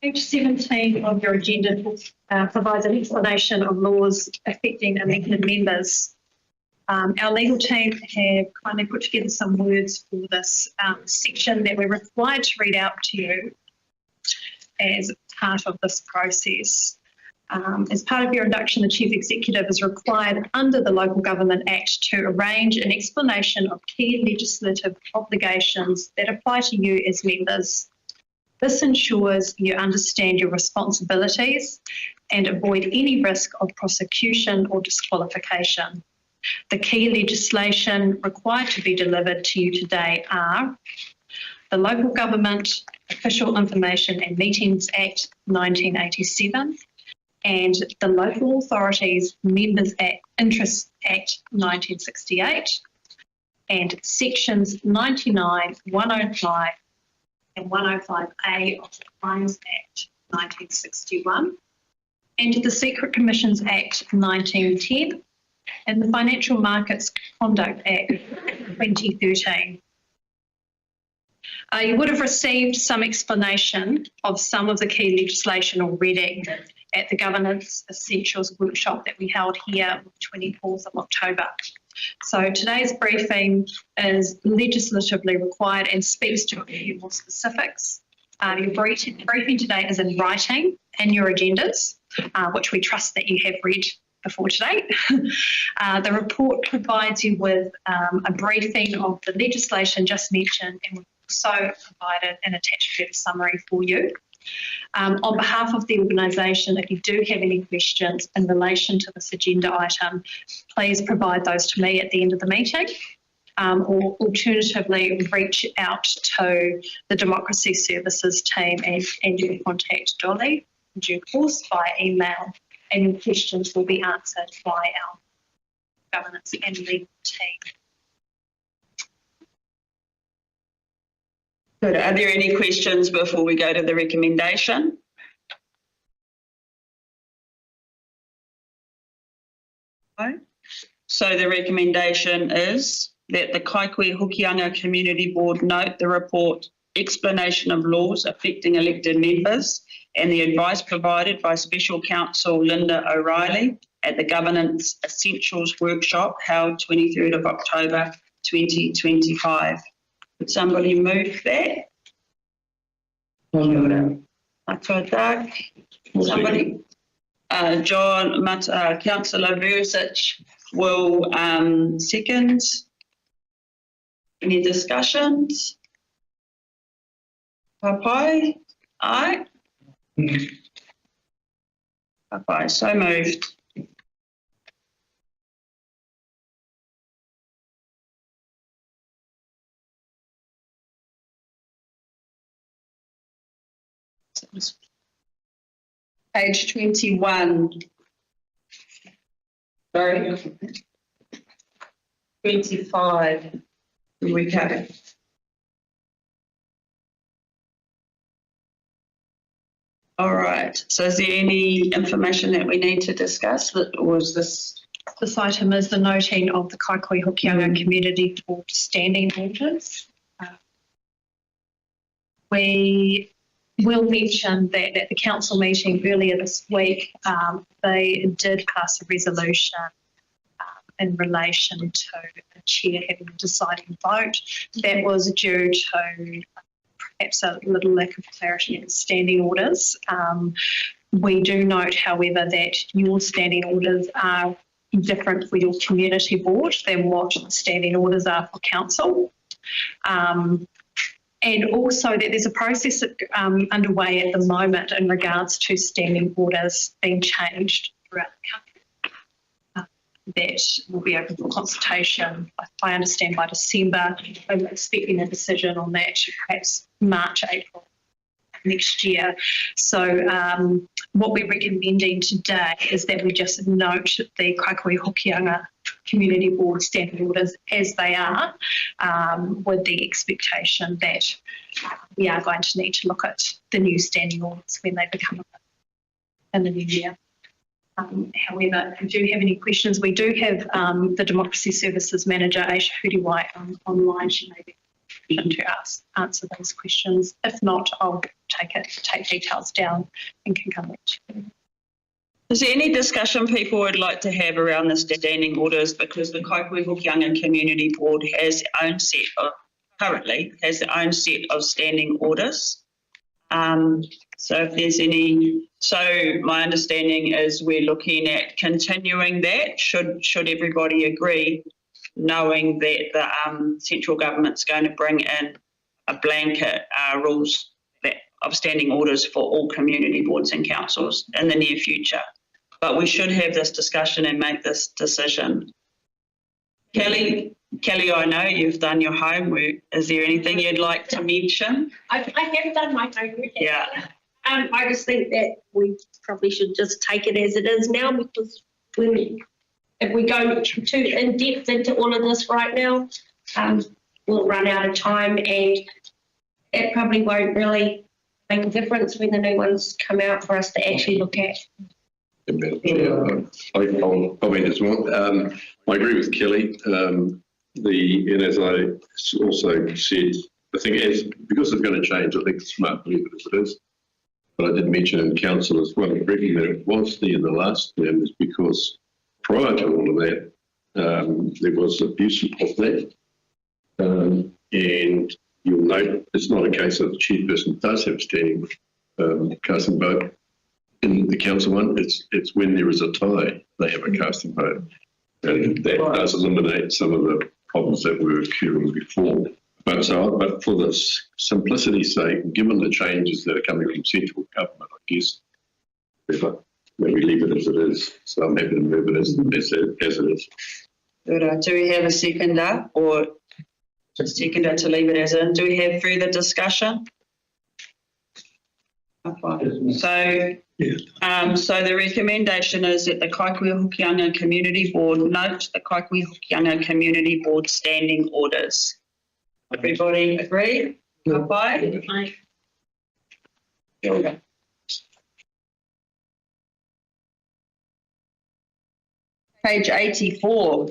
Page 17 of your agenda provides an explanation of laws affecting elected members. Our legal team have kindly put together some words for this section that we're required to read out to you as part of this process. As part of your induction, the Chief Executive is required under the Local Government Act to arrange an explanation of key legislative obligations that apply to you as members. This ensures you understand your responsibilities and avoid any risk of prosecution or disqualification. The key legislation required to be delivered to you today are the Local Government Official Information and Meetings Act 1987 and the Local Authorities Members Act Interests Act 1968 and sections 99, 105 and 105A of the Crimes Act 1961 and the Secret Commissions Act 1910 and the Financial Markets Conduct Act 2013. You would have received some explanation of some of the key legislation already at the Governance Essentials workshop that we held here on the 24th of October. So today's briefing is legislatively required and speaks to a few more specifics. Your briefing today is in writing in your agendas, which we trust that you have read before today. The report provides you with a briefing of the legislation just mentioned and with also provided an attached further summary for you. On behalf of the organisation, if you do have any questions in relation to this agenda item, please provide those to me at the end of the meeting, or alternatively reach out to the Democracy Services team and you contact Dolly in due course via email, and your questions will be answered by our governance and legal team. Good. Are there any questions before we go to the recommendation? No. So the recommendation is that the Kaikohe Hokianga Community Board note the report explanation of laws affecting elected members and the advice provided by Special Counsel Linda O'Reilly at the Governance Essentials Workshop held 23rd of October 2025. Would somebody move that? Doug. Somebody? John, Councillor Versich will second. Any discussions? Papai? Aye. Papai, so moved. Page 21. Sorry. 25. Here we go. All right. So is there any information that we need to discuss? Or is this? This item is the noting of the Kaikohe Hokianga Community Board standing orders. We will mention that at the council meeting earlier this week, they did pass a resolution in relation to the chair having a deciding vote. That was due to perhaps a little lack of clarity in standing orders. We do note, however, that your standing orders are different for your community board than what the standing orders are for council. And also that there's a process underway at the moment in regards to standing orders being changed throughout the country. That will be open for consultation, I understand, by December. I'm expecting a decision on that perhaps March, April next year. So what we're recommending today is that we just note the Kaikohe Hokianga Community Board standing orders as they are, with the expectation that we are going to need to look at the new standing orders when they become in the new year. However, if you do have any questions, we do have the Democracy Services Manager, Aisha Huriwai, online. She may be able to answer those questions. If not, I'll take details down and can come back to you. Is there any discussion people would like to have around the standing orders? Because the Kaikohe Hokianga Community Board has its own set of, currently has their own set of standing orders. So if there's any, so my understanding is we're looking at continuing that, should everybody agree, knowing that the central government's going to bring in a blanket rules of standing orders for all community boards and councils in the near future. But we should have this discussion and make this decision. Kelly, I know you've done your homework. Is there anything you'd like to mention? I have done my homework. Yeah. I just think that we probably should just take it as it is now, because if we go too in depth into all of this right now, we'll run out of time, and it probably won't really make a difference when the new ones come out for us to actually look at. I'll comment as well. I agree with Kelly. And as I also said, I think because it's going to change, I think it's smart to leave it as it is. But I did mention in council as well, the reason that it was there in the last term is because prior to all of that, there was abuse of that. And you'll note it's not a case of the chairperson does have standing casting vote in the council one. It's when there is a tie, they have a casting vote. And that does eliminate some of the problems that were occurring before. But for the simplicity's sake, given the changes that are coming from central government, I guess, maybe leave it as it is. So I'm happy to move it as it is. Good. Do we have a seconder or a seconder to leave it as in? Do we have further discussion? So, so the recommendation is that the Kaikohe Hokianga Community Board note the Kaikohe Hokianga Community Board standing orders. Everybody agree? Goodbye. Page 84.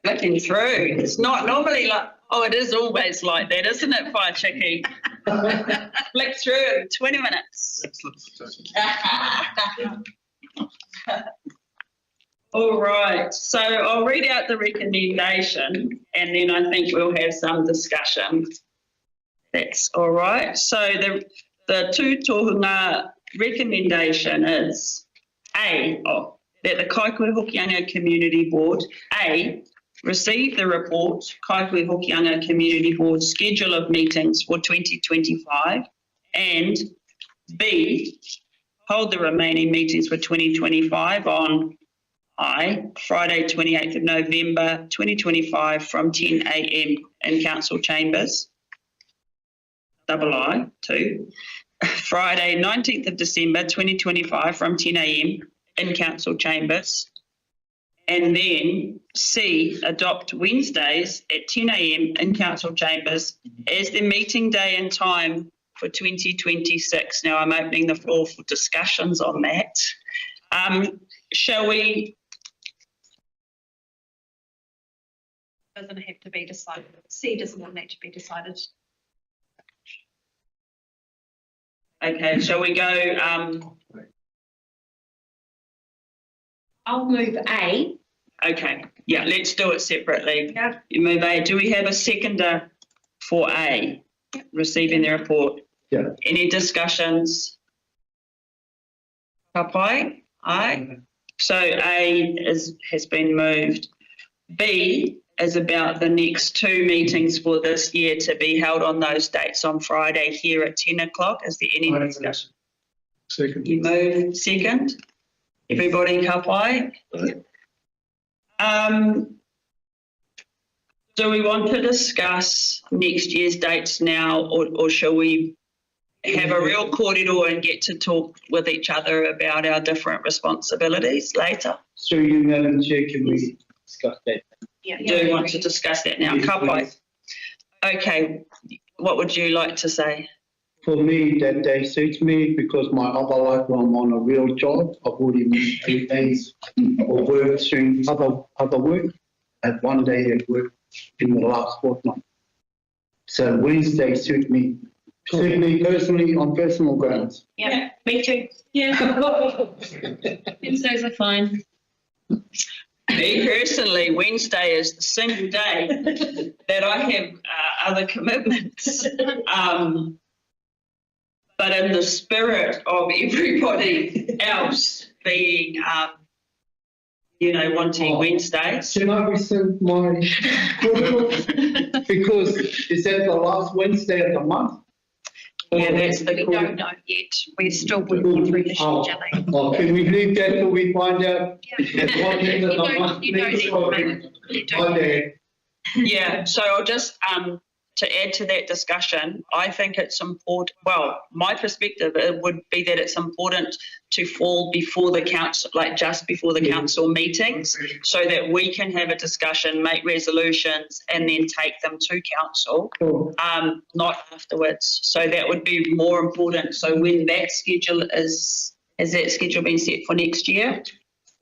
Looking through. It's not normally like, oh, it is always like that, isn't it, Fire Chicky? Flick through in 20 minutes. All right, so I'll read out the recommendation and then I think we'll have some discussion. That's all right. So the two tohunga recommendation is that the Kaikohe Hokianga Community Board, A, receive the report, Kaikohe Hokianga Community Board schedule of meetings for 2025, and B, hold the remaining meetings for 2025 on Friday 28th of November 2025 from 10 a.m. in Council Chambers, II, Friday 19th of December 2025 from 10 a.m. in Council Chambers, and then C, adopt Wednesdays at 10 a.m. in Council Chambers as the meeting day and time for 2026. Now I'm opening the floor for discussions on that. Shall we? Doesn't have to be decided. C doesn't need to be decided. Okay, shall we go? I'll move A. Okay, yeah, let's do it separately. Yeah. You move A. Do we have a seconder for A? Receiving the report. Yeah. Any discussions? Kapai? Aye. So A has been moved. B is about the next two meetings for this year to be held on those dates on Friday here at 10 o'clock. Is there any discussion? Second. You move second. Everybody kapai? Do we want to discuss next year's dates now, or shall we have a real kōrero and get to talk with each other about our different responsibilities later? So you, Madam Chair, can we discuss that? Do we want to discuss that now? Kapai. Okay, what would you like to say? For me, that day suits me because my other life, I'm on a real job. I've already missed 8 days of work doing other work. I had 1 day at work in the last fortnight. So Wednesday suit me personally on personal grounds. Yeah, me too. Yeah. Wednesdays are fine. Me personally, Wednesday is the single day that I have other commitments. But in the spirit of everybody else being, wanting Wednesdays. Can I rescind my because is that the last Wednesday of the month? Yeah, that's the We don't know yet. We're still working through the scheduling. Oh, can we leave that till we find out? You don't need to make Yeah, so I'll just, to add to that discussion, I think it's important, well, my perspective it would be that it's important to fall before the council, like just before the council meetings, so that we can have a discussion, make resolutions, and then take them to council, not afterwards. So that would be more important. So when that schedule has that schedule been set for next year?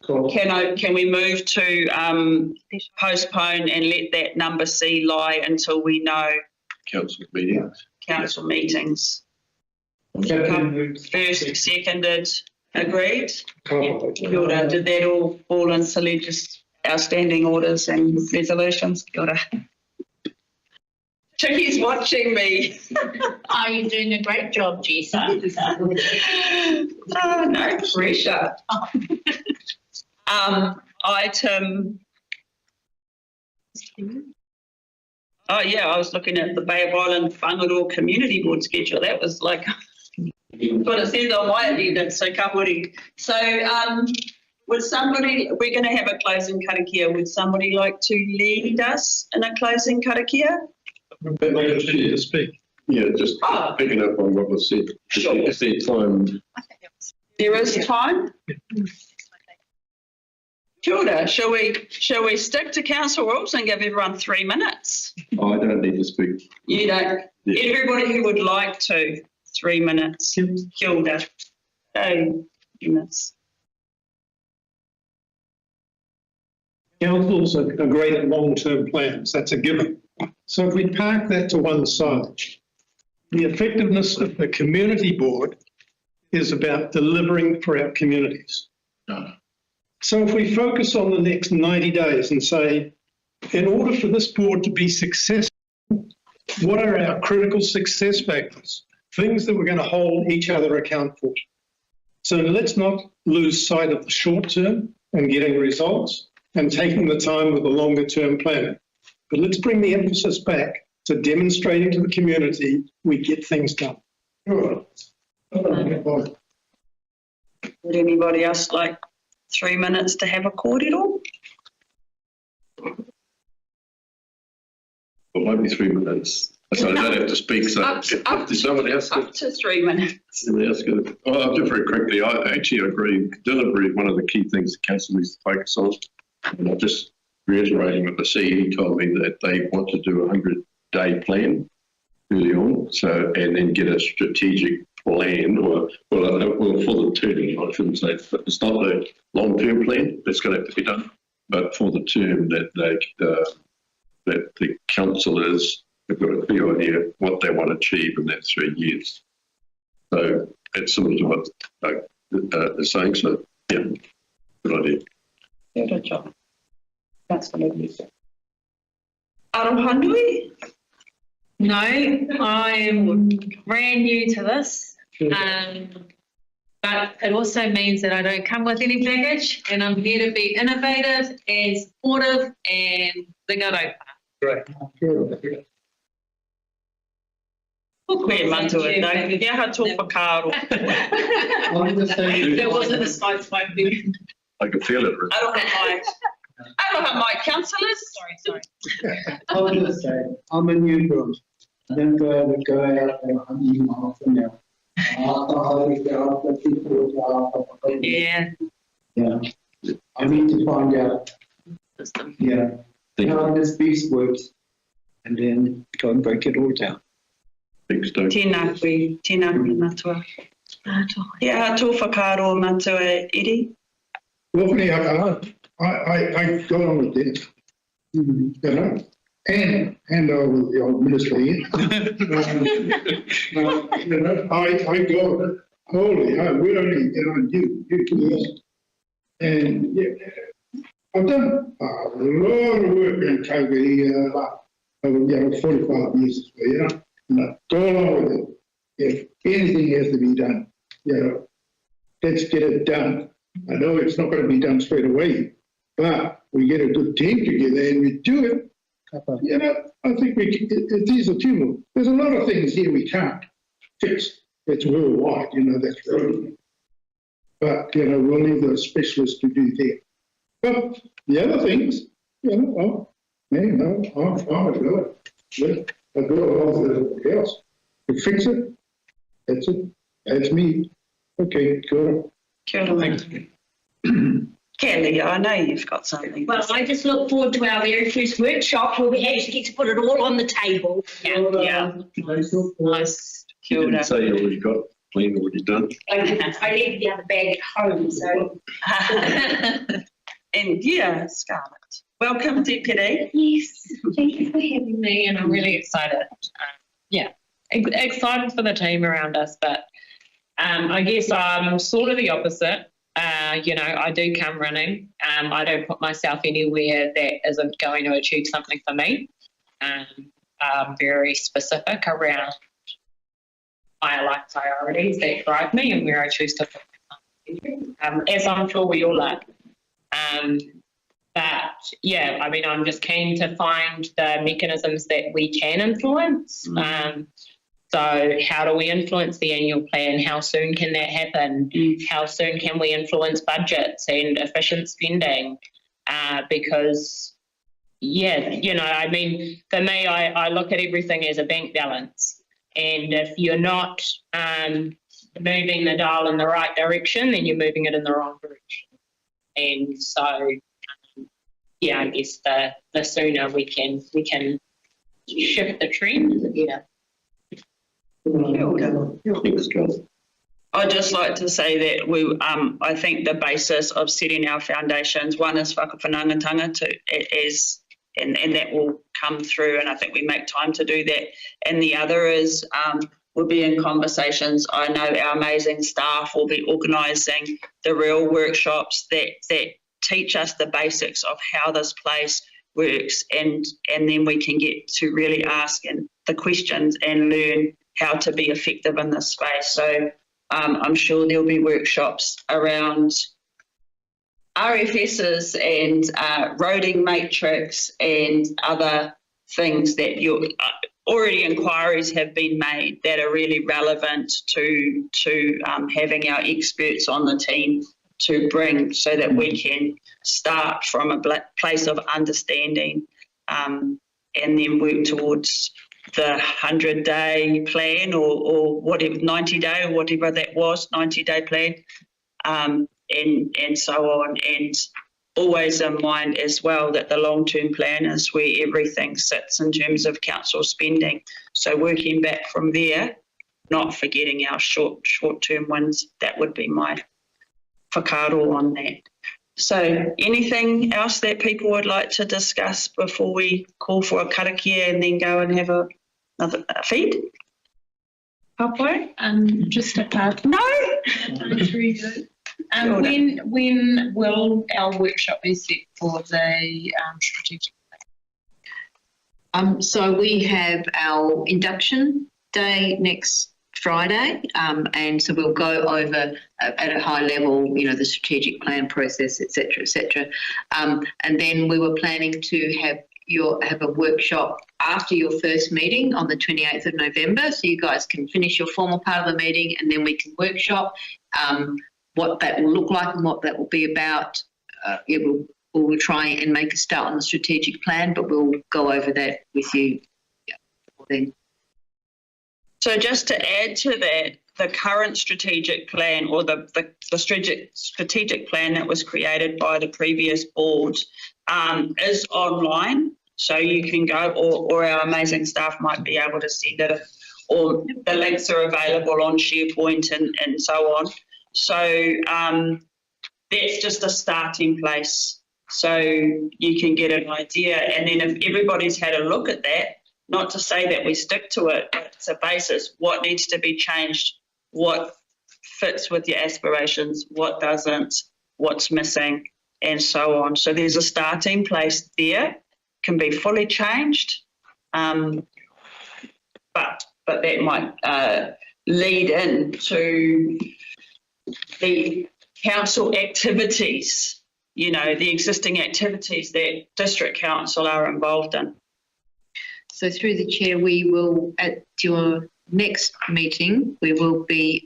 Cool. Can we move to postpone and let that number C lie until we know Council meetings. First, seconded, agreed? Kia ora. Did that all fall into just our standing orders and resolutions? Kia ora. Chicky's watching me. Oh, you're doing a great job, Jessa. Oh, no pressure. Oh, yeah, I was looking at the Bay of Island Whangaroa Community Board schedule. That was like what it says on my agenda, so ka huri. So would somebody, we're going to have a closing karakia. Would somebody like to lead us in a closing karakia? But they continue to speak. Yeah, just picking up on what was said. Sure. Is there time? There is time. Kia ora. Shall we stick to council rules and give everyone 3 minutes? Oh, I don't need to speak. You don't. Yeah. Everybody who would like to, 3 minutes. Kia ora. So, minutes. Councils are great at long-term plans, that's a given. So if we park that to one side, the effectiveness of the community board is about delivering for our communities. So if we focus on the next 90 days and say, in order for this board to be successful, what are our critical success factors? Things that we're going to hold each other account for. So let's not lose sight of the short term and getting results and taking the time with the longer term planning. But let's bring the emphasis back to demonstrating to the community we get things done. Would anybody else like 3 minutes to have a kōrero? It won't be 3 minutes. So I don't have to speak. So if someone else Up to 3 minutes. somebody else could. Oh, just very quickly, I actually agree. Delivery is one of the key things the council needs to focus on. And I'm just reiterating what the CE told me that they want to do a 100-day plan early on. So, and then get a strategic plan or for the term, I shouldn't say, but it's not the long-term plan that's going to have to be done, but for the term that that the councillors have got a clear idea what they want to achieve in that 3 years. So it's similar to what they're saying. So yeah, good idea. Good job. That's what it is. Arohanui? No, I'm brand new to this, but it also means that I don't come with any baggage and I'm here to be innovative and supportive and whakaraupapa. Great. Koe mantua, no? Kia ha tō whakaaro. There wasn't a smoke thing. I can feel it. Aroha my councillors. Sorry. I was going to say, I'm a new girl. I don't go out there 100 miles an hour. Yeah. Yeah. I need to find out, how this beast works and then go and break it all down. Thanks, Dave. Tēnā koe matua. Kia ha tō whakaaro matua, Eri? Lovely, I got on with it, you know, and I was the old minister here. You know, I go, holy, we're only, you 2 years. And yeah, I've done a lot of work in Kaikohe over 45 years, you know, and go along with it. If anything has to be done, let's get it done. I know it's not going to be done straight away, but we get a good team together and we do it. I think it's easy to do. There's a lot of things here we can't fix. It's worldwide, that's true. But, we'll need those specialists to do that. But the other things, I'm good. I go along with everybody else. We fix it. That's it. That's me. Okay, good. Kia ora. Kelly, I know you've got something. Well, I just look forward to our very first workshop where we actually get to put it all on the table. Yeah. Nice. You didn't say you already got plan already done. I left the other bag at home, so. And Scarlett. Welcome, Deputy. Yes, thank you for having me and I'm really excited. Excited for the team around us, but I guess I'm sort of the opposite. I do come running. I don't put myself anywhere that isn't going to achieve something for me. I'm very specific around my life priorities that drive me and where I choose to put my time. As I'm sure we all are. But yeah, I mean, I'm just keen to find the mechanisms that we can influence. So how do we influence the annual plan? How soon can that happen? How soon can we influence budgets and efficient spending? Because, yeah, you know, I mean, for me, I look at everything as a bank balance. And if you're not moving the dial in the right direction, then you're moving it in the wrong direction. And so, yeah, I guess the sooner we can shift the trend, the better. I'd just like to say that I think the basis of setting our foundations, one is whakawhanangatanga and that will come through, and I think we make time to do that. And the other is we'll be in conversations. I know our amazing staff will be organising the real workshops that teach us the basics of how this place works, and then we can get to really ask the questions and learn how to be effective in this space. So I'm sure there'll be workshops around RFSs and roading matrix and other things that already inquiries have been made that are really relevant to having our experts on the team to bring, so that we can start from a place of understanding and then work towards the 100-day plan or whatever, 90-day or whatever that was, 90-day plan, and so on. And always in mind as well that the long-term plan is where everything sits in terms of council spending. So working back from there, not forgetting our short-term wins. That would be my whakaaro on that. So anything else that people would like to discuss before we call for a karakia and then go and have another feed? Halfway? Just a part. No. When will our workshop be set for the strategic plan? So we have our induction day next Friday, and so we'll go over at a high level, you know, the strategic plan process, et cetera, and then we were planning to have a workshop after your first meeting on the 28th of November, so you guys can finish your formal part of the meeting, and then we can workshop what that will look like and what that will be about. We'll try and make a start on the strategic plan, but we'll go over that with you before then. So just to add to that, the current strategic plan, or the strategic plan that was created by the previous board, is online. So you can go, or our amazing staff might be able to send it, or the links are available on SharePoint and so on. So that's just a starting place. So you can get an idea. And then if everybody's had a look at that, not to say that we stick to it, but it's a basis. What needs to be changed? What fits with your aspirations? What doesn't? What's missing? And so on. So there's a starting place there. Can be fully changed, but that might lead into the council activities. You know, the existing activities that district council are involved in. So through the chair, we will, at your next meeting, we will be,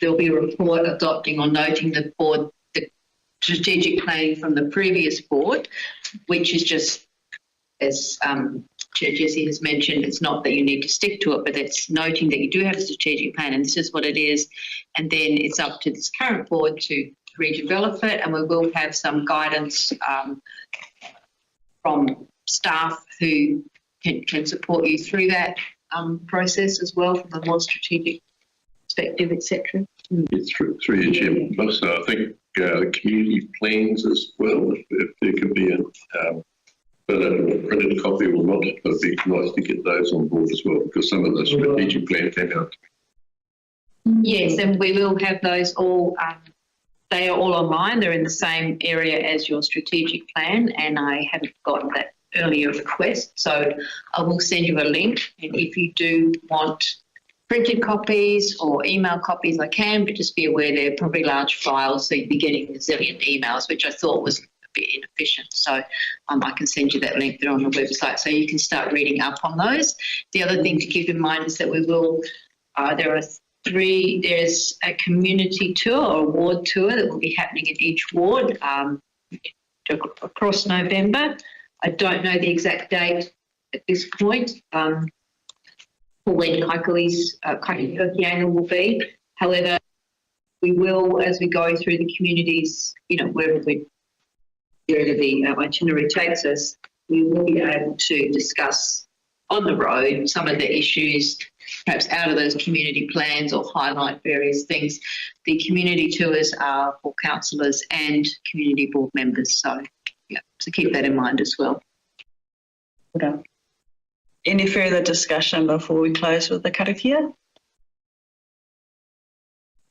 there'll be a report adopting or noting the strategic planning from the previous board, which is just, as Chair Jessie has mentioned, it's not that you need to stick to it, but it's noting that you do have a strategic plan and this is what it is. And then it's up to this current board to redevelop it, and we will have some guidance from staff who can support you through that process as well from a more strategic perspective, etc. Through your chairman, plus I think the community plans as well, if there could be a printed copy or not, it'd be nice to get those on board as well, because some of the strategic plan came out. Yes, and we will have those all. They are all online. They're in the same area as your strategic plan, and I haven't gotten that earlier request, so I will send you a link. And if you do want printed copies or email copies, I can, but just be aware they're probably large files, so you'll be getting a zillion emails, which I thought was a bit inefficient. So I can send you that link there on the website so you can start reading up on those. The other thing to keep in mind is that we will, there's a community tour or a ward tour that will be happening in each ward across November. I don't know the exact date at this point for when Kaikohe's Hokianga will be. However, we will, as we go through the communities, wherever the itinerary takes us, we will be able to discuss on the road some of the issues, perhaps out of those community plans, or highlight various things. The community tours are for councillors and community board members, so keep that in mind as well. Any further discussion before we close with the karakia?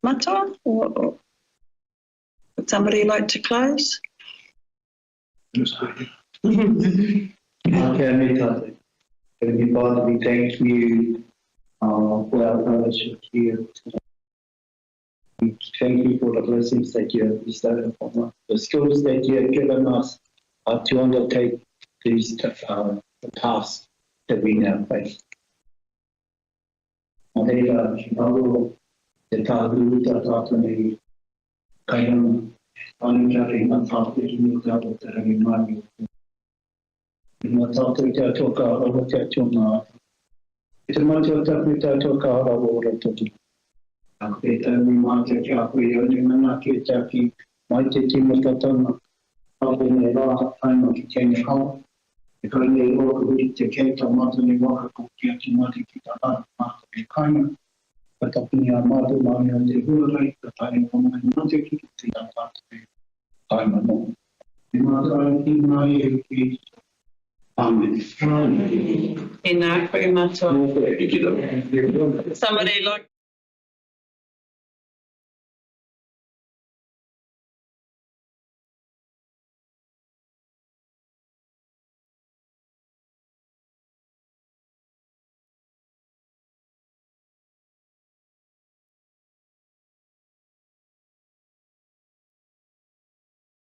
Matua, or would somebody like to close? Okay, everybody, we thank you for our fellowship here today. We thank you for the blessings that you have bestowed upon us, the skills that you have given us to undertake these the tasks that we now face. Te tātū tā tātane kainga anutare ngā tātū i ni tātū te rangi māni. Ngā tātū te atoka ora te atunga. I te matua tātū te atoka ora toki. Ako te tāmi mā te kia koe ane mana ki te aki mai te timatatanga. Ako ne rā aina ki tēnei hau. E kai nei roka huri te kei tā mata ne waka ko ki ati mati ki tā rā mata e kainga. Katapini a mātu māmi o te huarai, ka tae whamai mate ki te tātātu e kaima no. E mātai ki mai e ki. Amen. Amen. Somebody like